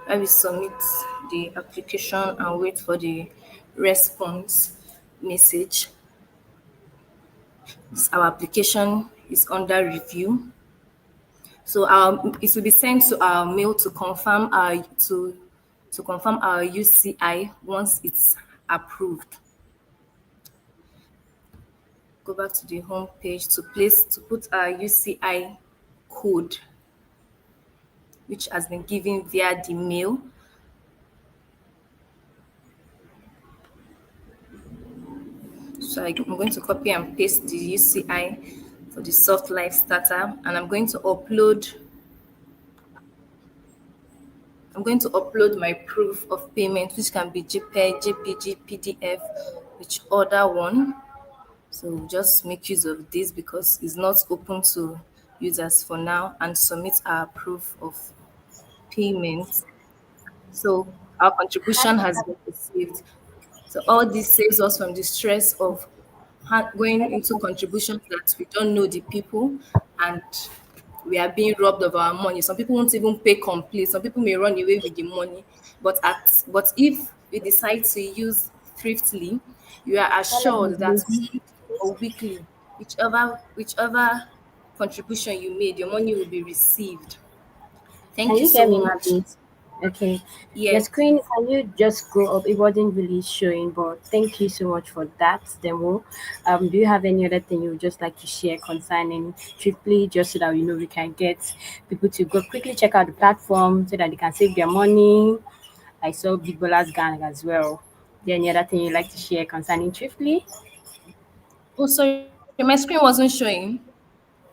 I will submit the application and wait for the response message. Our application is under review. So it will be sent to our mail to confirm our UCI once it's approved. Go back to the home page to put our UCI code, which has been given via the mail. So I'm going to copy and paste the UCI for the soft life starter, and I'm going to upload my proof of payment, which can be JPEG, JPG, PDF, which other one. So just make use of this because it's not open to users for now, and submit our proof of payment. So our contribution has been received. So all this saves us from the stress of going into contributions that we don't know the people, and we are being robbed of our money. Some people won't even pay complete. Some people may run away with the money. But if you decide to use thriftly, you are Hello, assured that Miss. monthly or weekly, whichever contribution you made, your money will be received. Can Thank you you hear so me, much. Mabit? Okay. Your Yes. screen, can you just go up? It wasn't really showing, but thank you so much for that demo. Do you have any other thing you would just like to share concerning Triply, just so that we can get people to go quickly check out the platform so that they can save their money? I saw Big Bola's gang as well. Is there any other thing you'd like to share concerning Triply? Oh, sorry, my screen wasn't showing.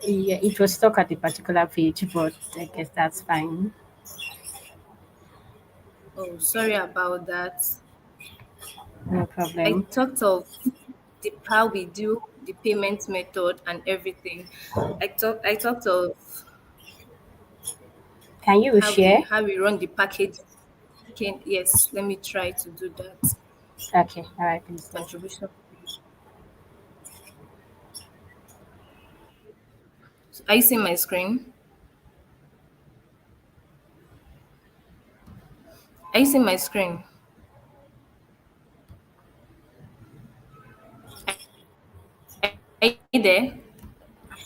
Yeah, it was stuck at a particular page, but I guess that's fine. Oh, sorry about that. No I problem. talked of how we do the payment method and everything. I talked of Can you how we share? how we run the package. Okay, yes, let me try to do that. Okay, all right, please do. Contribution. So are you seeing my screen? Are you seeing my screen? Are you there?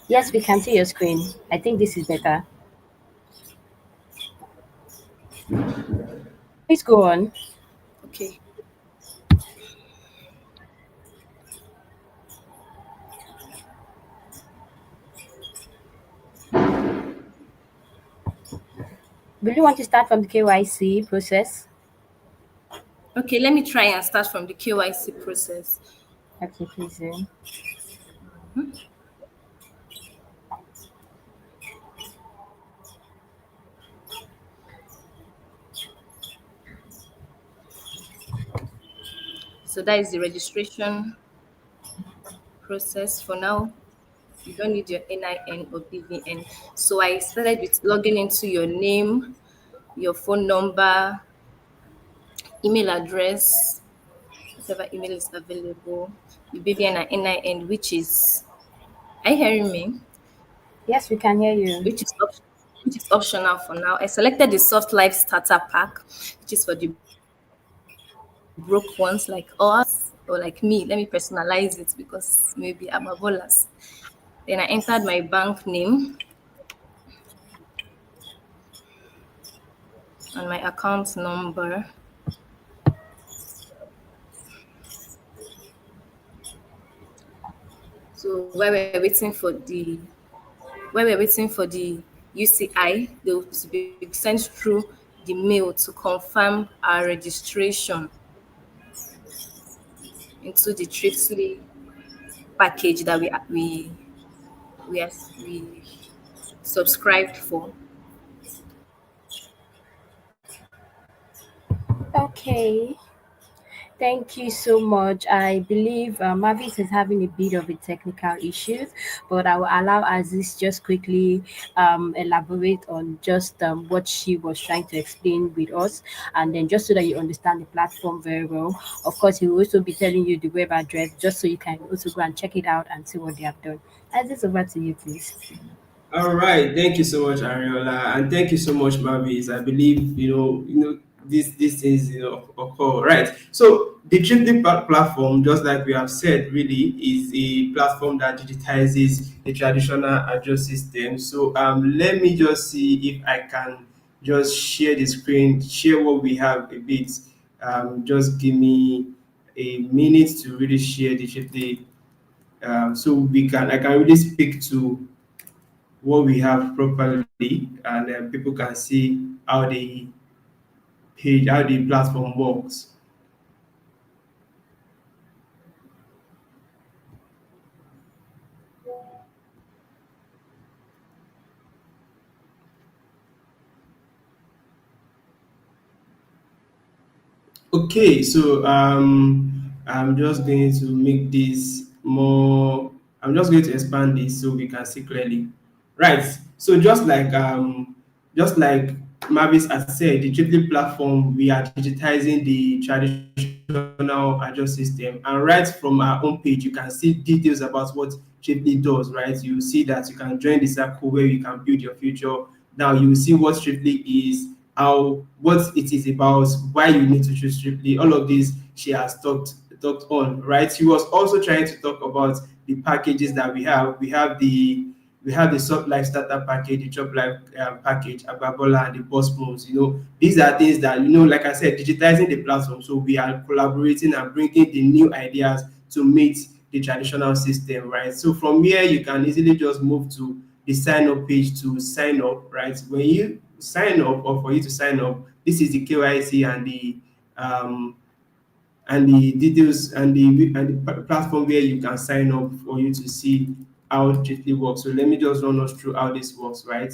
Yes, we can see your screen. I think this is better. Please go on. Okay. Will you want to start from the KYC process? Okay, let me try and start from the KYC process. Okay, please do. So that is the registration process for now. You don't need your NIN or BVN. So I started with logging into your name, your phone number, email address, whatever email is available, your BVN and NIN, are you hearing me? Yes, we can hear you. Which is optional for now. I selected the Soft Life Starter Pack, which is for the broke ones like us or like me. Let me personalize it because maybe I'm a bolas. Then I entered my bank name and my account number. So while we're waiting for the UCI, they will be sent through the mail to confirm our registration into the Thriftly package that we subscribed for. Okay. Thank you so much. I believe Mavis is having a bit of a technical issues, but I will allow Aziz just quickly elaborate on just what she was trying to explain with us, and then just so that you understand the platform very well. Of course, he will also be telling you the web address just so you can also go and check it out and see what they have done. Aziz, over to you, please. All right, thank you so much, Ariola, and thank you so much, Mavis. I believe this is occur right. So the Trinity platform, just like we have said, really is a platform that digitizes the traditional Agile system. So let me just see if I can just share the screen, share what we have a bit. Just give me a minute to really share the Trinity, so I can really speak to what we have properly, and people can see how the platform works. Okay, so I'm just going to make this more. I'm just going to expand this so we can see clearly. Right. So just like Mavis has said, the Triplet platform, we are digitizing the traditional Agile system, and right from our homepage, you can see details about what Chiefly does, right? You see that you can join the circle where you can build your future. Now you will see what Strictly is, how what it is about, why you need to choose Strictly. All of this she has talked on, right? She was also trying to talk about the packages that we have. We have the Soft Life Starter package, the Chop Life package, Ababola, and the Boss Moves. These are things that, like I said, digitizing the platform. So we are collaborating and bringing the new ideas to meet the traditional system, right? So from here, you can easily just move to the sign up page to sign up, right? When you sign up, or for you to sign up, this is the KYC um, and the details and the platform where you can sign up for you to see how it Jitly works. So let me just run us through how this works, right?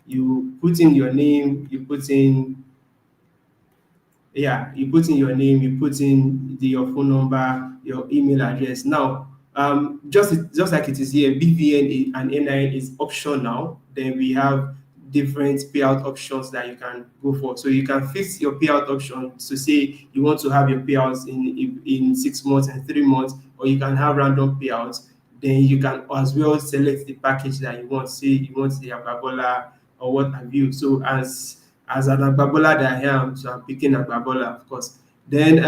You put in your name, you put in yeah, you put in your name, you put in your phone number, your email address. Now, just like it is here, and NIN is optional. Then we have different payout options that you can go for. So you can fix your payout option to say you want to have your payouts in 6 months and 3 months, or you can have random payouts. Then you can as well select the package that you want. Say you want the Ababola or what have you. So as an Agbabola that I am, so I'm picking Agbabola, of course. Then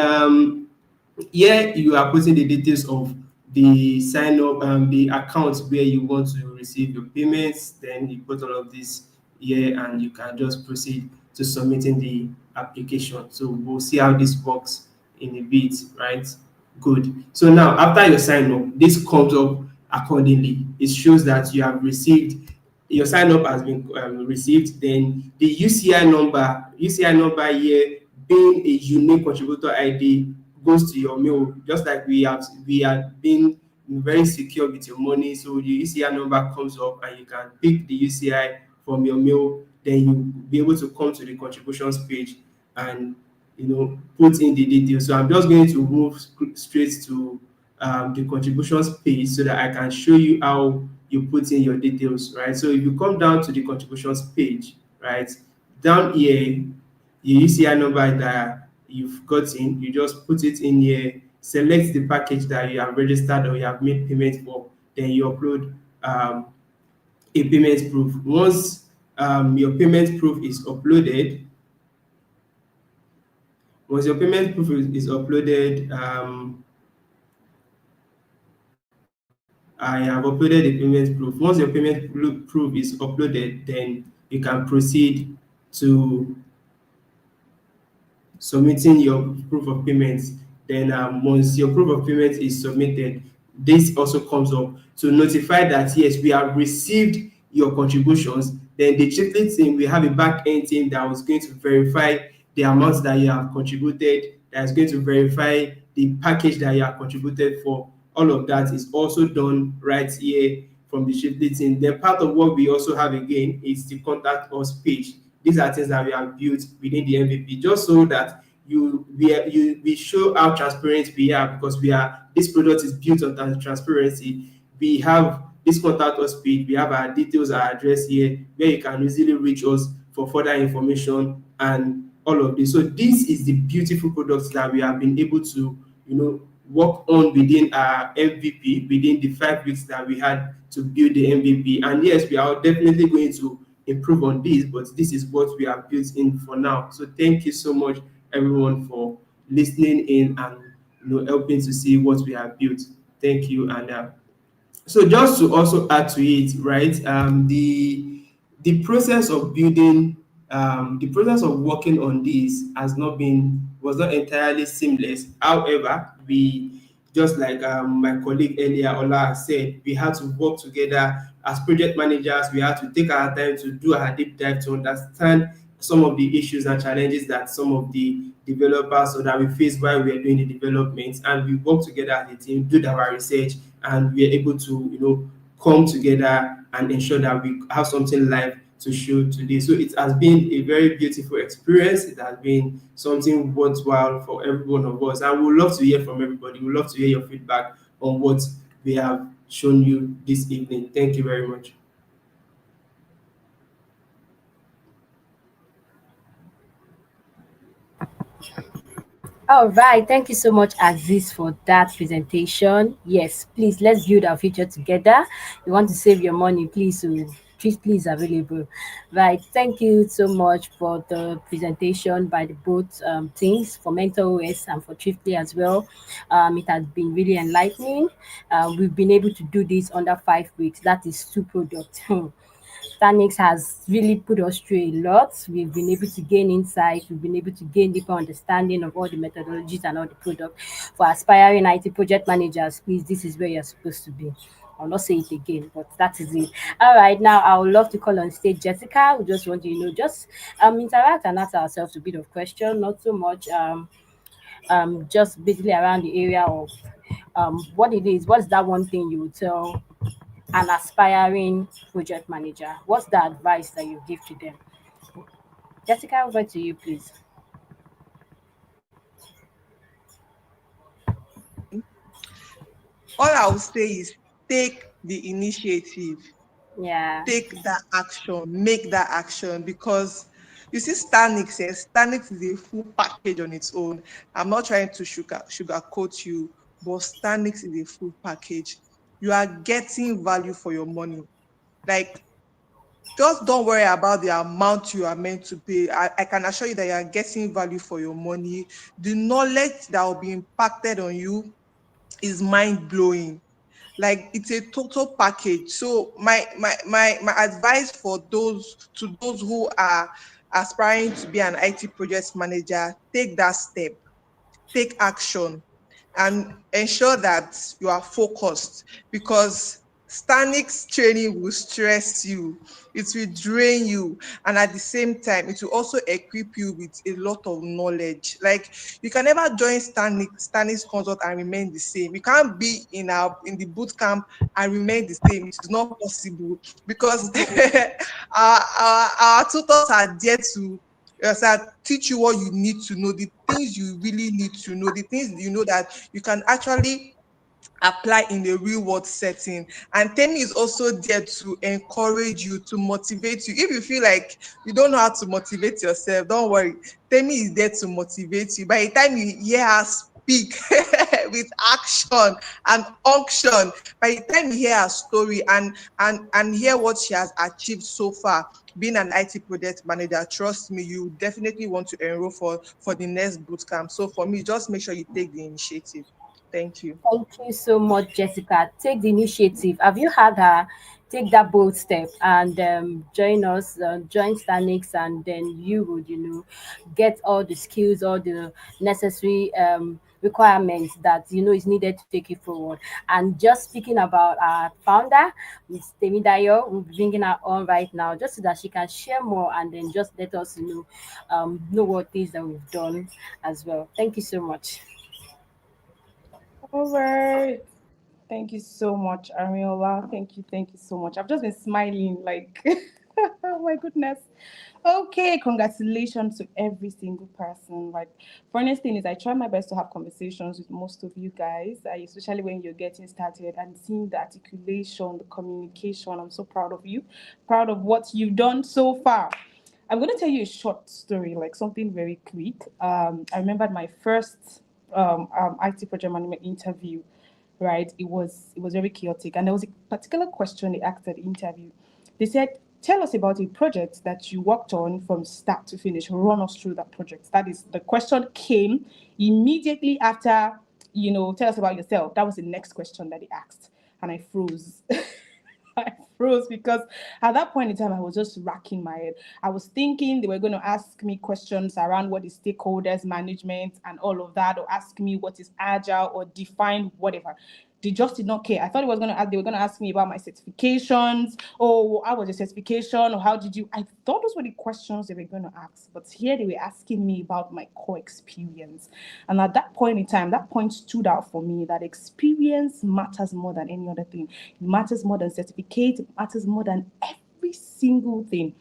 here you are putting the details of the sign up the account where you want to receive your payments. Then you put all of this here and you can just proceed to submitting the application. So we'll see how this works in a bit, right? Good. So now after your sign up, this comes up accordingly. It shows that you have received your sign up has been received. Then the UCI number here being a unique contributor ID goes to your mail, just like we have been very secure with your money. So the UCI number comes up and you can pick the UCI from your mail. Then you be able to come to the contributions page and put in the details. So I'm just going to move straight to the contributions page so that I can show you how you put in your details, right? So if you come down to the contributions page, right, down here, your UCI number that you've gotten, you just put it in here, select the package that you have registered or you have made payment for, then you upload a payment proof. Once your payment proof is uploaded, is uploaded, I have uploaded the payment proof. Once your proof is uploaded, then you can proceed to submitting your proof of payment. Then once your proof of payment is submitted, this also comes up to notify that yes, we have received your contributions. Then the chiefly team, we have a back end team that was going to verify the amounts that you have contributed, that is going to verify the package that you have contributed for. All of that is also done right here from the chiefly team. Then part of what we also have again is the contact us page. These are things that we have built within the MVP just so that we show how transparent we are, because this product is built on transparency. We have this contact us page, we have our details, our address here where you can easily reach us for further information and all of this. So this is the beautiful products that we have been able to work on within our MVP within the 5 weeks that we had to build the MVP. And yes, we are definitely going to improve on this, but this is what we have built in for now. So thank you so much, everyone, for listening in and helping to see what we have built. Thank you. And so just to also add to it, right? The process of building, the process of working on this was not entirely seamless. However, we just like my colleague earlier, Ola, said, we had to work together as project managers. We had to take our time to do our deep dive to understand some of the issues and challenges that some of the developers or that we faced while we were doing the development, and we worked together as a team, did our research, and we are able to come together and ensure that we have something live to show today. So it has been a very beautiful experience. It has been something worthwhile for every one of us, and we would love to hear from everybody. We would love to hear your feedback on what we have shown you this evening. Thank you very much. All right, thank you so much, Aziz, for that presentation. Yes, please let's build our future together. You want to save your money, please. Please available. Right, thank you so much for the presentation by the both teams for Mentor OS and for Chiefly as well. It has been really enlightening. We've been able to do this under 5 weeks. That is two products. Stanix has really put us through a lot. We've been able to gain insight. We've been able to gain deeper understanding of all the methodologies and all the products. For aspiring IT project managers, please, this is where you're supposed to be. I'll not say it again, but that is it. All right, now I would love to call on stage Jessica. We just want to, just interact and ask ourselves a bit of question, not so much just basically around the area of what it is. What's that one thing you would tell an aspiring project manager? What's the advice that you give to them? Jessica, over to you, please. All I will say is take the initiative, Yeah. take that action, make that action, because you see, Stanix is a full package on its own. I'm not trying to sugarcoat you, but Stanix is a full package. You are getting value for your money. Like, just don't worry about the amount you are meant to pay. I can assure you that you are getting value for your money. The knowledge that will be impacted on you is mind blowing. Like, it's a total package. So my advice for those who are aspiring to be an IT project manager: take that step, take action, and ensure that you are focused, because Stanix training will stress you, it will drain you, and at the same time, it will also equip you with a lot of knowledge. Like, you can never join Stanix Consult and remain the same. You can't be in the boot camp and remain the same. It is not possible, because our tutors are there to teach you what you need to know, the things you really need to know, the things you know that you can actually apply in the real world setting. And Temi is also there to encourage you, to motivate you. If you feel like you don't know how to motivate yourself, don't worry. Temi is there to motivate you. By the time you hear her speak with action and unction, by the time you hear her story and hear what she has achieved so far, being an IT project manager, trust me, you definitely want to enroll for the next bootcamp. So for me, just make sure you take the initiative. Thank you. Thank you so much, Jessica. Take the initiative. Have you had her take that bold step and join us, join Stanix, and then you would, get all the skills, all the necessary requirements that is needed to take it forward. And just speaking about our founder, Ms. Temidayo, we'll be bringing her on right now, just so that she can share more and then just let us know what things that we've done as well. Thank you so much. All right. Thank you so much, Ariola. Thank you so much. I've just been smiling like, oh my goodness. Okay, congratulations to every single person. Like, funniest thing is, I try my best to have conversations with most of you guys, especially when you're getting started and seeing the articulation, the communication. I'm so proud of you, proud of what you've done so far. I'm going to tell you a short story, like something very quick. I remembered my first IT project management interview, right? It was very chaotic, and there was a particular question they asked at the interview. They said, "Tell us about a project that you worked on from start to finish. Run us through that project." That is, the question came immediately after, tell us about yourself. That was the next question that they asked, and I froze. I froze because at that point in time, I was just racking my head. I was thinking they were going to ask me questions around what is stakeholders management and all of that, or ask me what is agile, or define whatever. They just did not care. I thought they were going to ask me about my certifications, or how was your certification, or how did you. I thought those were the questions they were going to ask, but here they were asking me about my core experience. And at that point in time, that point stood out for me, that experience matters more than any other thing. It matters more than certificate. It matters more than every single thing.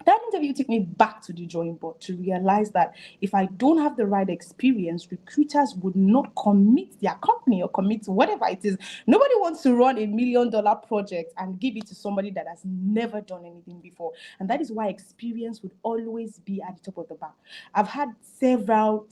That interview interview took me back to the drawing board to realize that if I don't have the right experience, recruiters would not commit their company or commit to whatever it is. Nobody wants to run $1 million project and give it to somebody that has never done anything before. And that is why experience would always be at the top of the bar. I've had several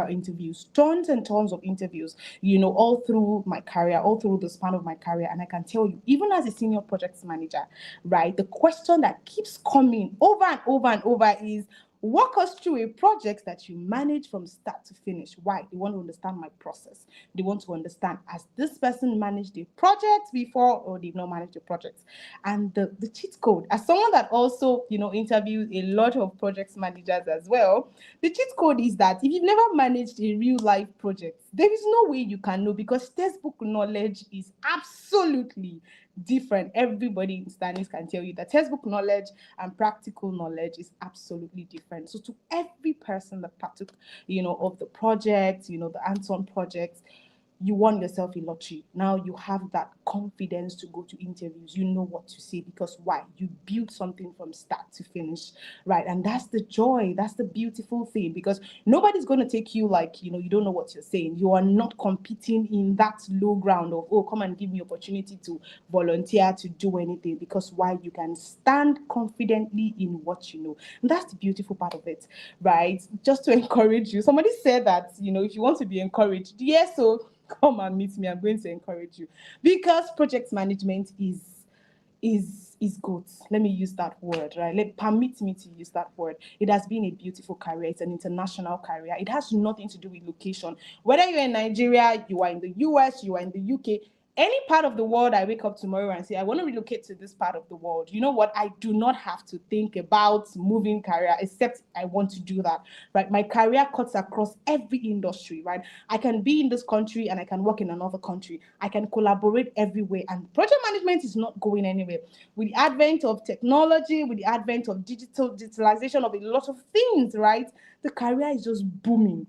interviews, tons and tons of interviews, all through my career, all through the span of my career. And I can tell you, even as a senior project manager, right, the question that keeps coming over and over and over is, walk us through a project that you manage from start to finish. Why? They want to understand my process. They want to understand, has this person managed a project before or they've not managed a project? And the cheat code, as someone that also, interviews a lot of project managers as well, the cheat code is that if you've never managed a real life project, there is no way you can know, because textbook knowledge is absolutely different. Everybody in Stanix can tell you that textbook knowledge and practical knowledge is absolutely different. So to every person that partook, of the project, the hands-on project, you won yourself a lottery. Now you have that confidence to go to interviews. You know what to say, because why? You built something from start to finish, right? And that's the joy. That's the beautiful thing, because nobody's going to take you like, you don't know what you're saying. You are not competing in that low ground of, oh, come and give me opportunity to volunteer to do anything, because why? You can stand confidently in what you know. And that's the beautiful part of it, right? Just to encourage you. Somebody said that, if you want to be encouraged, yes, so come and meet me. I'm going to encourage you, because project management is good. Let me use that word, right? Permit me to use that word. It has been a beautiful career. It's an international career. It has nothing to do with location. Whether you're in Nigeria, you are in the US, you are in the UK, any part of the world, I wake up tomorrow and say, I want to relocate to this part of the world. You know what? I do not have to think about moving career, except I want to do that, right? My career cuts across every industry, right? I can be in this country and I can work in another country. I can collaborate everywhere. And project management is not going anywhere. With the advent of technology, with the advent of digitalization of a lot of things, right? The career is just booming.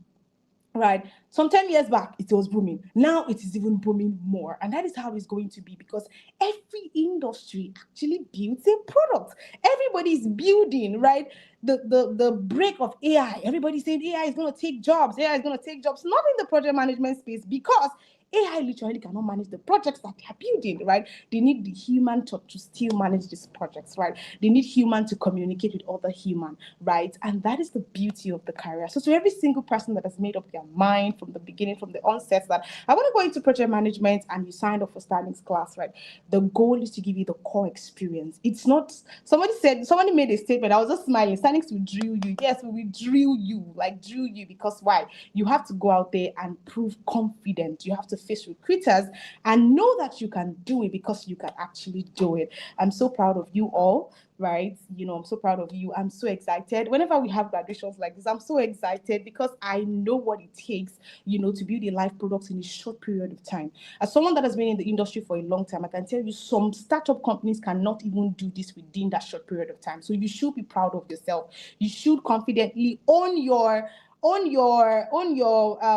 Right. Some 10 years back, it was booming. Now it is even booming more. And that is how it's going to be, because every industry actually builds a product. Everybody is building, right? The break of AI. Everybody's saying AI is going to take jobs. AI is going to take jobs, not in the project management space, because AI literally cannot manage the projects that they are building, right? They need the human to still manage these projects, right? They need human to communicate with other human, right? And that is the beauty of the career. So to every single person that has made up their mind from the beginning, from the onset, that I want to go into project management, and you signed up for Stanix class, right? The goal is to give you the core experience. It's not, somebody made a statement. I was just smiling. Stanix will drill you. Yes, we will drill you, like drill you, because why? You have to go out there and prove confident. You have to face recruiters and know that you can do it, because you can actually do it. I'm so proud of you all, right? I'm so proud of you. I'm so excited. Whenever we have graduations like this, I'm so excited, because I know what it takes, to build a live product in a short period of time. As someone that has been in the industry for a long time, I can tell you some startup companies cannot even do this within that short period of time. So you should be proud of yourself. You should confidently own your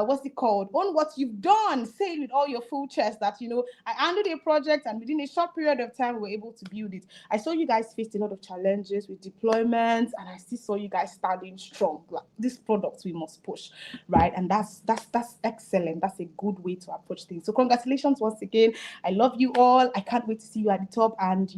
what's it called, on what you've done. Say it with all your full chest that I handled a project, and within a short period of time we were able to build it. I saw you guys faced a lot of challenges with deployments, and I still saw you guys standing strong. Like, this product we must push, right? And that's excellent. That's a good way to approach things. So congratulations once again. I love you all. I can't wait to see you at the top, and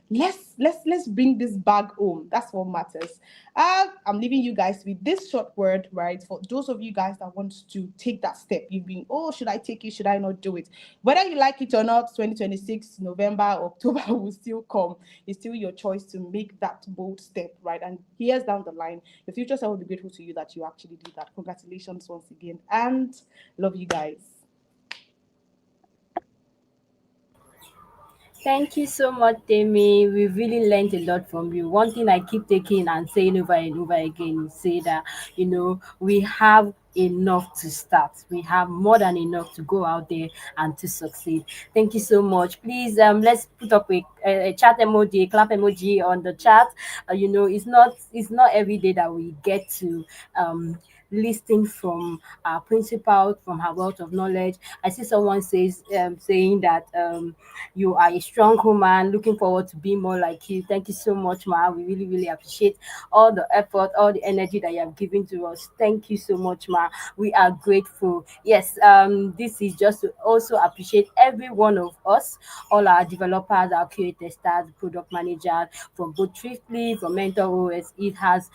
let's bring this bag home. That's what matters. I'm leaving you guys with this short word, right? For those of you guys that want to take that step, you've been, oh, should I take it? Should I not do it? Whether you like it or not, 2026, November, October will still come. It's still your choice to make that bold step, right? And years down the line, your future self will be grateful to you that you actually did that. Congratulations once again, and love you guys. Thank you so much, Demi. We really learned a lot from you. One thing I keep taking and saying over and over again is say that, we have enough to start. We have more than enough to go out there and to succeed. Thank you so much. Please, let's put up a chat emoji, a clap emoji on the chat. It's not every day that we get to listening from our principal, from her wealth of knowledge. I see someone saying that you are a strong woman. Looking forward to being more like you. Thank you so much, Ma. We really, really appreciate all the effort, all the energy that you have given to us. Thank you so much, Ma. We are grateful. Yes, this is just to also appreciate every one of us, all our developers, our QA testers, product managers, from both Thriftly, from Mentor OS. It has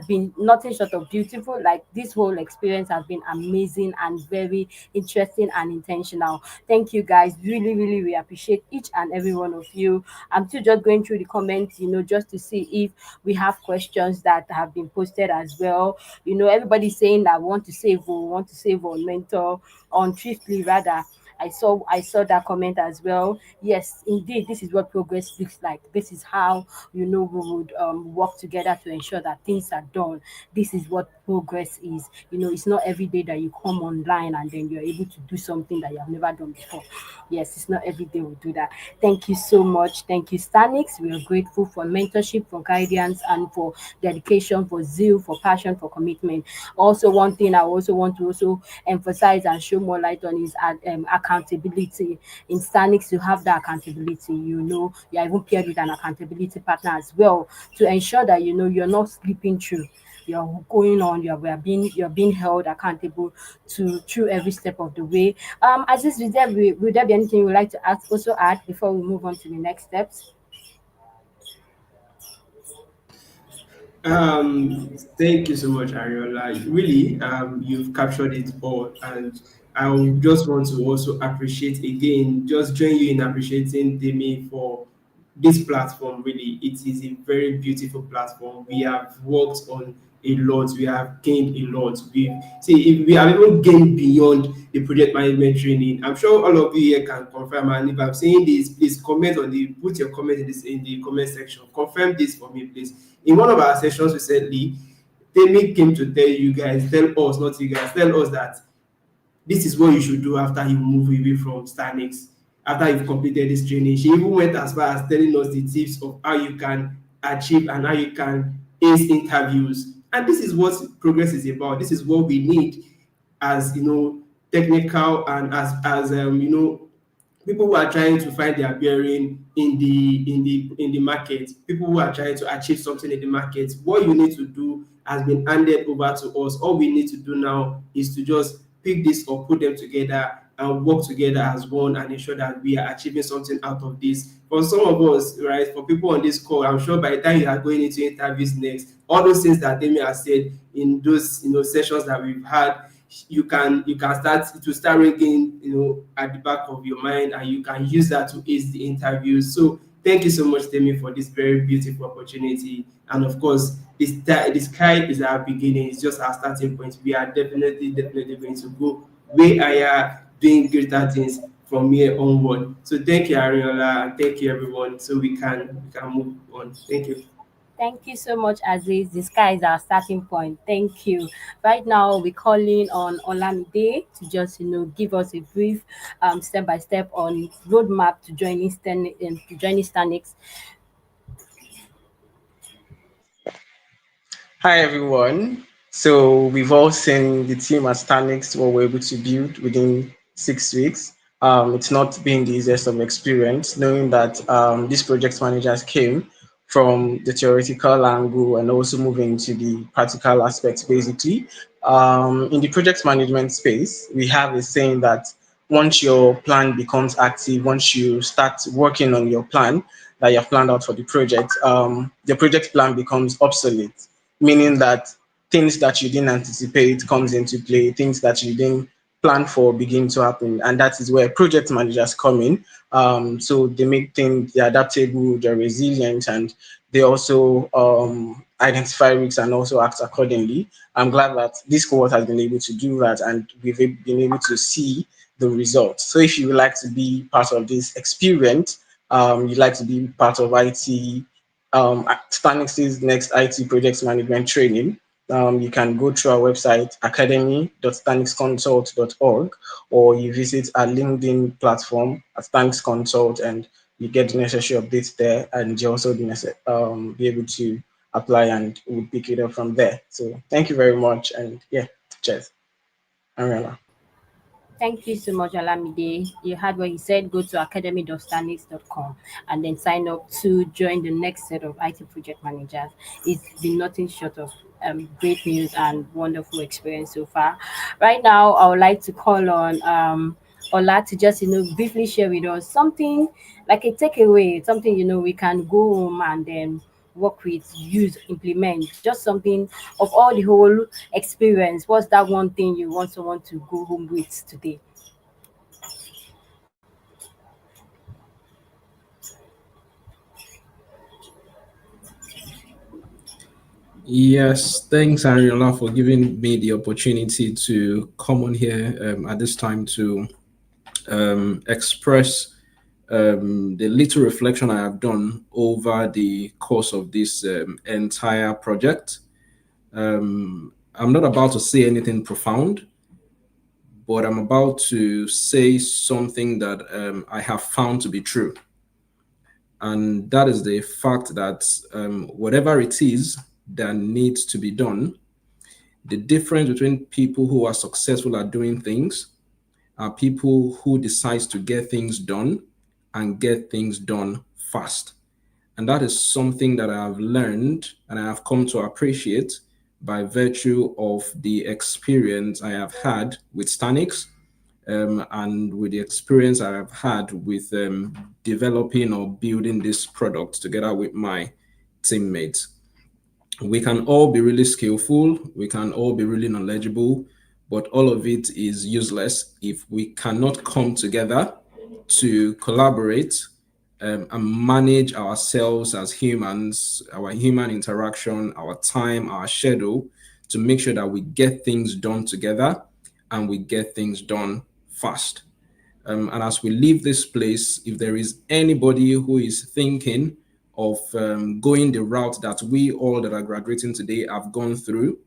been nothing short of beautiful. Like, this whole experience has been amazing and very interesting and intentional. Thank you guys. Really, really, we appreciate each and every one of you. I'm still just going through the comments, just to see if we have questions that have been posted as well. Everybody's saying that want to save on Mentor, on Thriftly rather. I saw that comment as well. Yes, indeed, this is what progress looks like. This is how we would work together to ensure that things are done. This is what progress is. It's not every day that you come online and then you're able to do something that you have never done before. Yes, it's not every day we do that. Thank you so much. Thank you, Stanix. We are grateful for mentorship, for guidance, and for dedication, for zeal, for passion, for commitment. Also, one thing I also want to also emphasize and show more light on is accountability. In Stanix, you have that accountability. You are even paired with an accountability partner as well to ensure that you're not slipping through. You're going on. You're being held accountable to through every step of the way. Aziz, will there be anything you would like to add before we move on to the next steps? Thank you so much, Ariola. Really, you've captured it all, and I would just want to also appreciate again, just join you in appreciating Demi for this platform. Really, it is a very beautiful platform. We have worked on a lot. We have gained a lot. We have even gained beyond the project management training. I'm sure all of you here can confirm. And if I'm saying this, please put your comment in the comment section. Confirm this for me, please. In one of our sessions recently, Temi came to tell us, not you guys, tell us that this is what you should do after you move away from Stanix, after you've completed this training. She even went as far as telling us the tips of how you can achieve and how you can ace interviews. And this is what progress is about. This is what we need as technical, and as people who are trying to find their bearing in the market, people who are trying to achieve something in the market. What you need to do has been handed over to us. All we need to do now is to just pick this or put them together and work together as one and ensure that we are achieving something out of this. For some of us, right, for people on this call, I'm sure by the time you are going into interviews next, all those things that Demi has said in those sessions that we've had, you can start to start ringing at the back of your mind, and you can use that to ace the interview. So thank you so much, Demi, for this very beautiful opportunity. And of course, the sky is our beginning. It's just our starting point. We are definitely going to go way higher, doing greater things from here onward. So thank you, Ariola, and thank you, everyone. So we can move on. Thank you. Thank you so much, Aziz. The sky is our starting point. Thank you. Right now, we're calling on Olamide to just, give us a brief, step by step on roadmap to joining Stanix. Hi everyone. So we've all seen the team at Stanix what we're able to build within 6 weeks. It's not been the easiest of experience, knowing that these project managers came from the theoretical angle and also moving to the practical aspects. Basically, in the project management space, we have a saying that once your plan becomes active, once you start working on your plan that you've planned out for the project, the project plan becomes obsolete, meaning that things that you didn't anticipate comes into play, things that you didn't plan for begin to happen, and that is where project managers come in. So they make things, they're adaptable, they're resilient, and they also identify risks and also act accordingly. I'm glad that this cohort has been able to do that, and we've been able to see the results. So if you would like to be part of this experience, you'd like to be part of IT, Stanix's next IT project management training, you can go through our website, academy.stanixconsult.org, or you visit our LinkedIn platform at Stanix Consult, and you get the necessary updates there, and you also be able to apply and we'll pick it up from there. So thank you very much. And yeah, cheers. Ariana. Thank you so much, Alamide. You heard what he said. Go to academy.stanix.com and then sign up to join the next set of IT project managers. It's been nothing short of great news and wonderful experience so far. Right now, I would like to call on Ola to just briefly share with us something like a takeaway, something we can go home and then work with, use, implement, just something of all the whole experience. What's that one thing you want someone to go home with today? Yes, thanks, Ariola, for giving me the opportunity to come on here at this time to express the little reflection I have done over the course of this entire project. I'm not about to say anything profound, but I'm about to say something that I have found to be true. And that is the fact that whatever it is that needs to be done, the difference between people who are successful at doing things are people who decide to get things done and get things done fast. And that is something that I have learned and I have come to appreciate by virtue of the experience I have had with Stanix, and with the experience I have had with developing or building this product together with my teammates. We can all be really skillful, we can all be really knowledgeable, but all of it is useless if we cannot come together to collaborate and manage ourselves as humans, our human interaction, our time, our schedule, to make sure that we get things done together and we get things done fast. And as we leave this place, if there is anybody who is thinking of going the route that we all that are graduating today have gone through,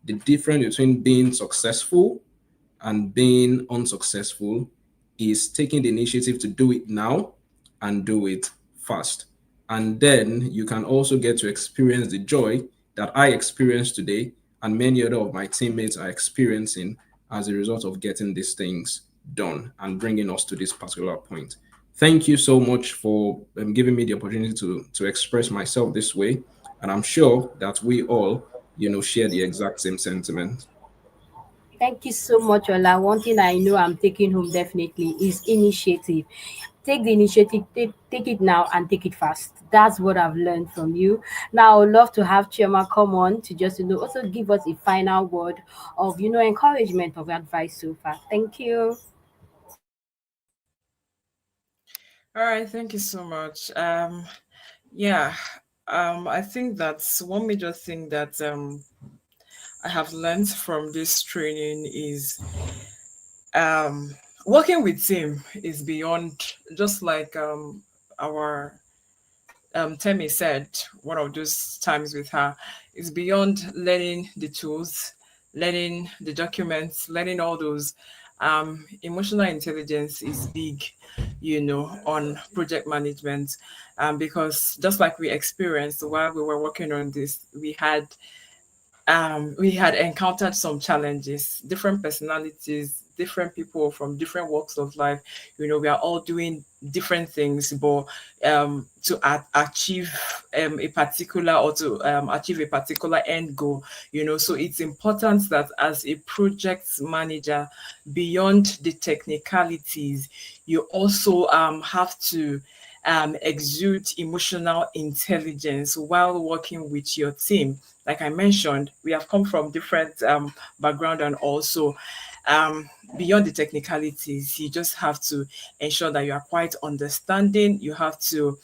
the difference between being successful and being unsuccessful is taking the initiative to do it now and do it fast. And then you can also get to experience the joy that I experienced today and many other of my teammates are experiencing as a result of getting these things done and bringing us to this particular point. Thank you so much for giving me the opportunity to express myself this way. And I'm sure that we all, share the exact same sentiment. Thank you so much, Ola. One thing I know I'm taking home definitely is initiative. Take the initiative, take it now and take it fast. That's what I've learned from you. Now, I would love to have Chioma come on to just, also give us a final word of, encouragement of advice so far. Thank you. All right, thank you so much. Yeah, I think that's one major thing that I have learned from this training is working with team is beyond just like our Temi said one of those times with her, is beyond learning the tools, learning the documents, learning all those. Emotional intelligence is big, on project management, because just like we experienced while we were working on this, we had encountered some challenges, different personalities, different people from different walks of life. We are all doing different things, but to achieve a particular or to achieve a particular end goal. So it's important that as a project manager, beyond the technicalities, you also have to exude emotional intelligence while working with your team. Like I mentioned, we have come from different background, and also beyond the technicalities, you just have to ensure that you are quite understanding. You have to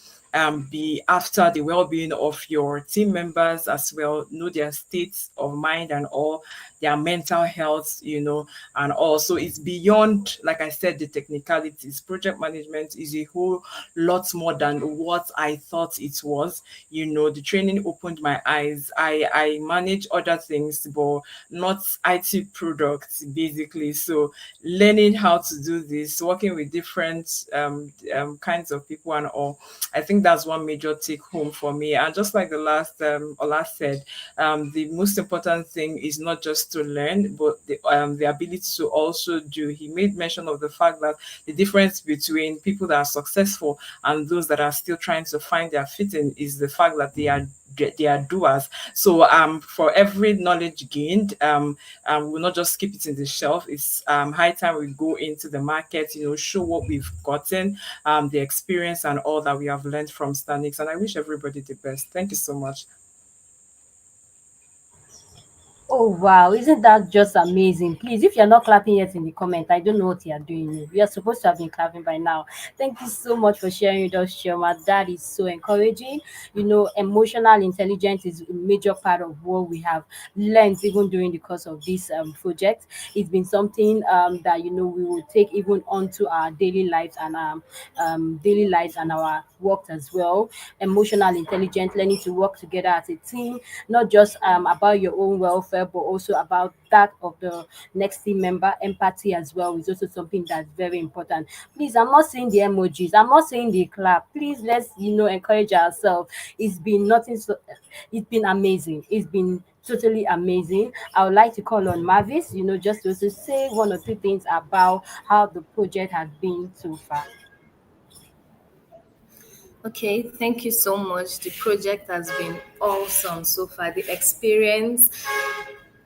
be after the well-being of your team members as well, know their states of mind and all, their mental health, and also it's beyond, like I said, the technicalities. Project management is a whole lot more than what I thought it was. The training opened my eyes. I manage other things, but not IT products, basically. So learning how to do this, working with different kinds of people and all, I think that's one major take home for me. And just like the last Ola said, the most important thing is not just to learn, but the ability to also do. He made mention of the fact that the difference between people that are successful and those that are still trying to find their fitting is the fact that they are doers. So for every knowledge gained, we'll not just keep it in the shelf. It's high time we go into the market, show what we've gotten, the experience and all that we have learned from Stanix. And I wish everybody the best. Thank you so much. Oh wow, isn't that just amazing? Please, if you're not clapping yet in the comment, I don't know what you're doing. You're supposed to have been clapping by now. Thank you so much for sharing with us, Shoma. That is so encouraging. Emotional intelligence is a major part of what we have learned even during the course of this project. It's been something that we will take even onto our daily lives and our work as well. Emotional intelligence, learning to work together as a team, not just about your own welfare, but also about that of the next team member. Empathy as well is also something that's very important. Please, I'm not saying the emojis, I'm not saying the clap. Please, let's encourage ourselves. It's been nothing so it's been amazing. It's been totally amazing. I would like to call on Mavis, just to also say one or two things about how the project has been so far. Okay, thank you so much. The project has been awesome so far. The experience,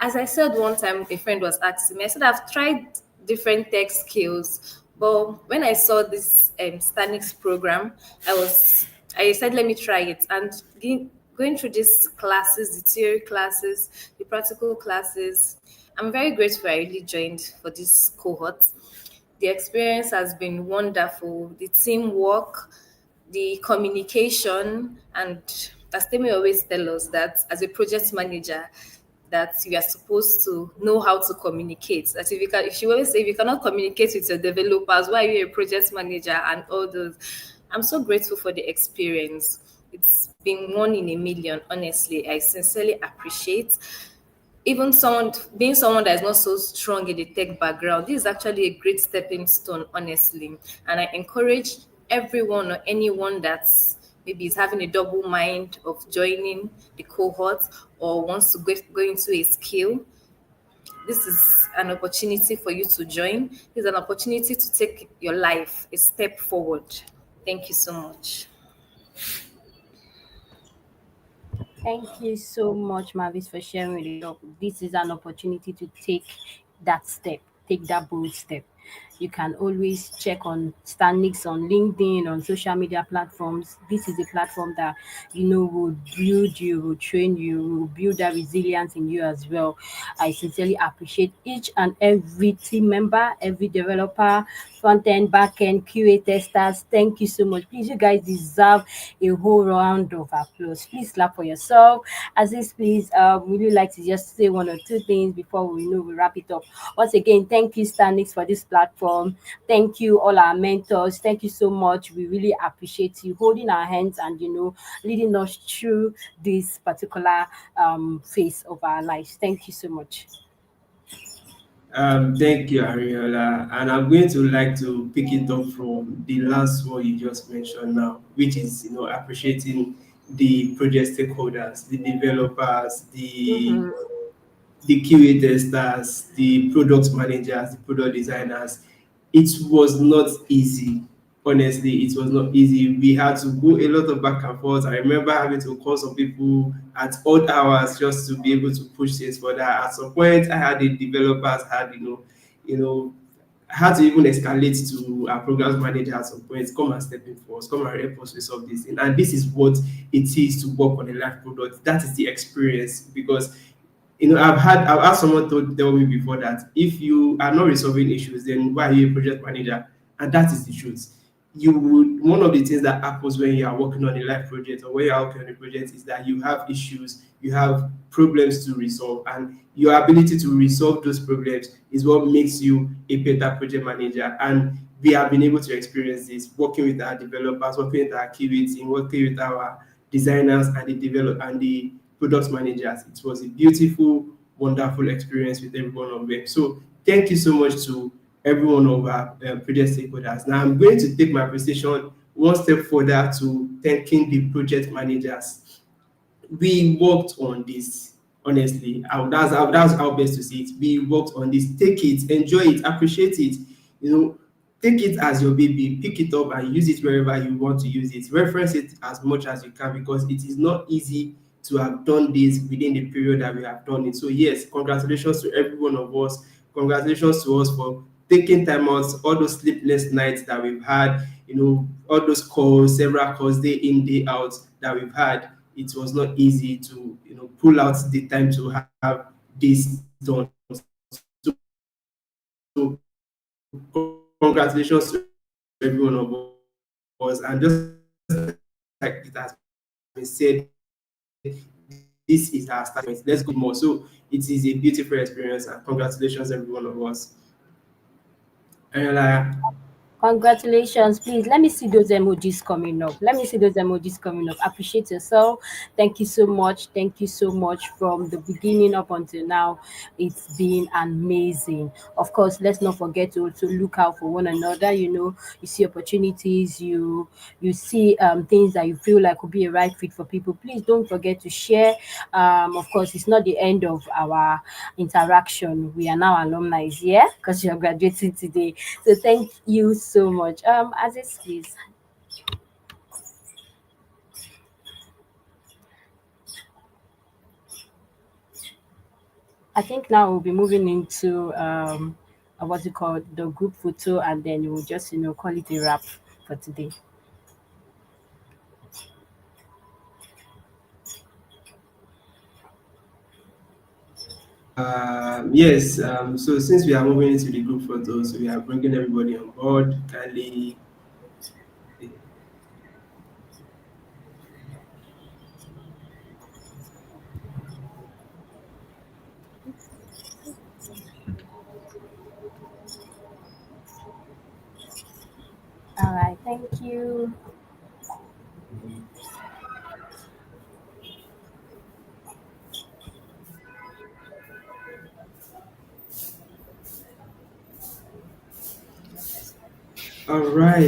as I said one time, a friend was asking me, I said, I've tried different tech skills, but when I saw this Stanix program, I said, let me try it. And going through these classes, the theory classes, the practical classes, I'm very grateful I really joined for this cohort. The experience has been wonderful. The teamwork, the communication, and as Temi always tell us that as a project manager, that you are supposed to know how to communicate. That if she always say if you cannot communicate with your developers, why are you a project manager and all those? I'm so grateful for the experience. It's been one in a million, honestly. I sincerely appreciate even someone that is not so strong in the tech background. This is actually a great stepping stone, honestly. And I encourage everyone or anyone that's maybe is having a double mind of joining the cohort or wants to go into a skill. This is an opportunity for you to join. This is an opportunity to take your life a step forward. Thank you so much. Thank you so much, Mavis, for sharing with us. This is an opportunity to take that step, take that bold step. You can always check on Stanix on LinkedIn, on social media platforms. This is a platform that will build you, will train you, will build that resilience in you as well. I sincerely appreciate each and every team member, every developer, front end, back end, QA testers. Thank you so much. Please, you guys deserve a whole round of applause. Please clap for yourself. As this, please, would you like to just say one or two things before we wrap it up? Once again, thank you, Stanix, for this platform. Thank you, all our mentors. Thank you so much. We really appreciate you holding our hands and leading us through this particular phase of our lives. Thank you so much. Thank you, Ariola. And I'm going to like to pick it up from the last one you just mentioned now, which is, appreciating the project stakeholders, the developers, Mhm. the QA testers, the product managers, the product designers. It was not easy. Honestly, it was not easy. We had to go a lot of back and forth. I remember having to call some people at odd hours just to be able to push things further. At some point, I had the developers had, I had to even escalate to our programs manager at some point, come and step in for us, come and help us resolve this. And this is what it is to work on a live product. That is the experience because I've had someone tell me before that if you are not resolving issues, then why are you a project manager? And that is the truth. One of the things that happens when you are working on a live project or when you are working on a project is that you have issues, you have problems to resolve, and your ability to resolve those problems is what makes you a better project manager. And we have been able to experience this working with our developers, working with our QA team, working with our designers and the product managers. It was a beautiful, wonderful experience with every one of them. So thank you so much to every one of our project stakeholders. Now I'm going to take my presentation one step further to thanking the project managers. We worked on this, honestly. That's how best to say it. We worked on this. Take it, enjoy it, appreciate it. Take it as your baby, pick it up and use it wherever you want to use it. Reference it as much as you can, because it is not easy to have done this within the period that we have done it. So yes, congratulations to every one of us. Congratulations to us for taking time out, all those sleepless nights that we've had, all those calls, several calls, day in, day out that we've had. It was not easy to, pull out the time to have this done. So congratulations to every one of us. And just like it has been said, this is our starting point. Let's go more. So it is a beautiful experience, and congratulations every one of us. Congratulations. Please let me see those emojis coming up. Appreciate yourself. Thank you so much. Thank you so much. From the beginning up until now, it's been amazing. Of course, let's not forget to look out for one another. You see opportunities, you see things that you feel like would be a right fit for people. Please don't forget to share. Of course, it's not the end of our interaction. We are now alumni, yeah, because you're graduating today. So thank you so much. Aziz, please. I think now we'll be moving into what's it called, the group photo, and then we'll just call it a wrap for today. Yes, so since we are moving into the group photos, we are bringing everybody on board. Kindly. All right, thank you. All right.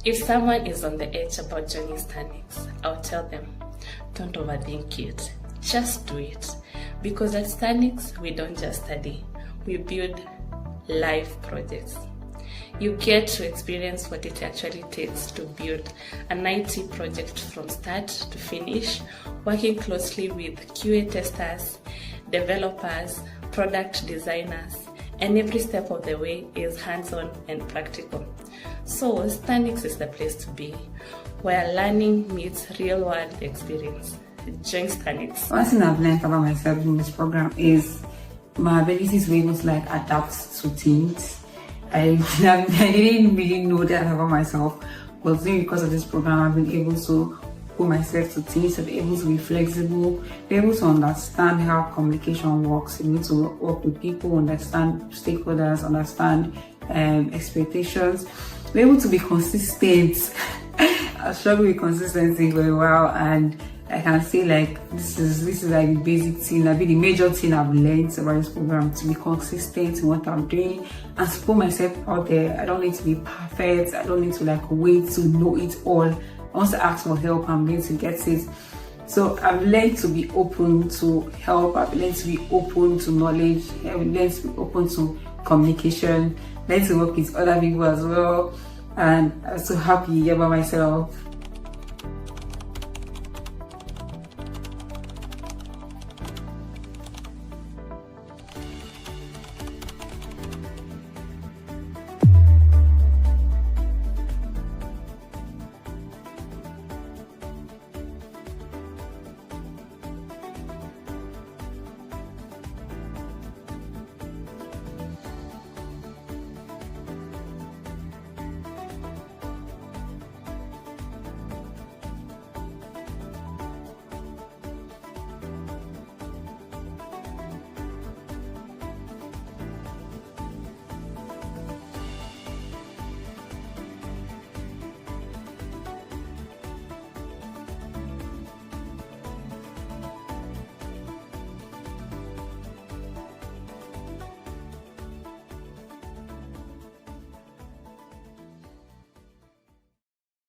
If someone is on the edge about joining Stanix, I'll tell them, don't overthink it. Just do it. Because at Stanix, we don't just study, we build live projects. You get to experience what it actually takes to build an IT project from start to finish, working closely with QA testers, developers, product designers, and every step of the way is hands-on and practical. So Stanix is the place to be, where learning meets real-world experience. Join Stanix. One thing I've learned about myself in this program is my ability to be able to adapt to things. I didn't really know that about myself, but because of this program, I've been able to put myself to things, to be able to be flexible, be able to understand how communication works, be able to work with people, understand stakeholders, understand expectations, be able to be consistent. I struggle with consistency for a while, and I can say this is like the basic thing, the major thing I've learned about this program, to be consistent in what I'm doing and to put myself out there. I don't need to be perfect. I don't need to wait to know it all. Once I ask for help, I'm going to get it. So I've learned to be open to help. I've learned to be open to knowledge. I've learned to be open to communication. Learned to work with other people as well. And I'm so happy about myself.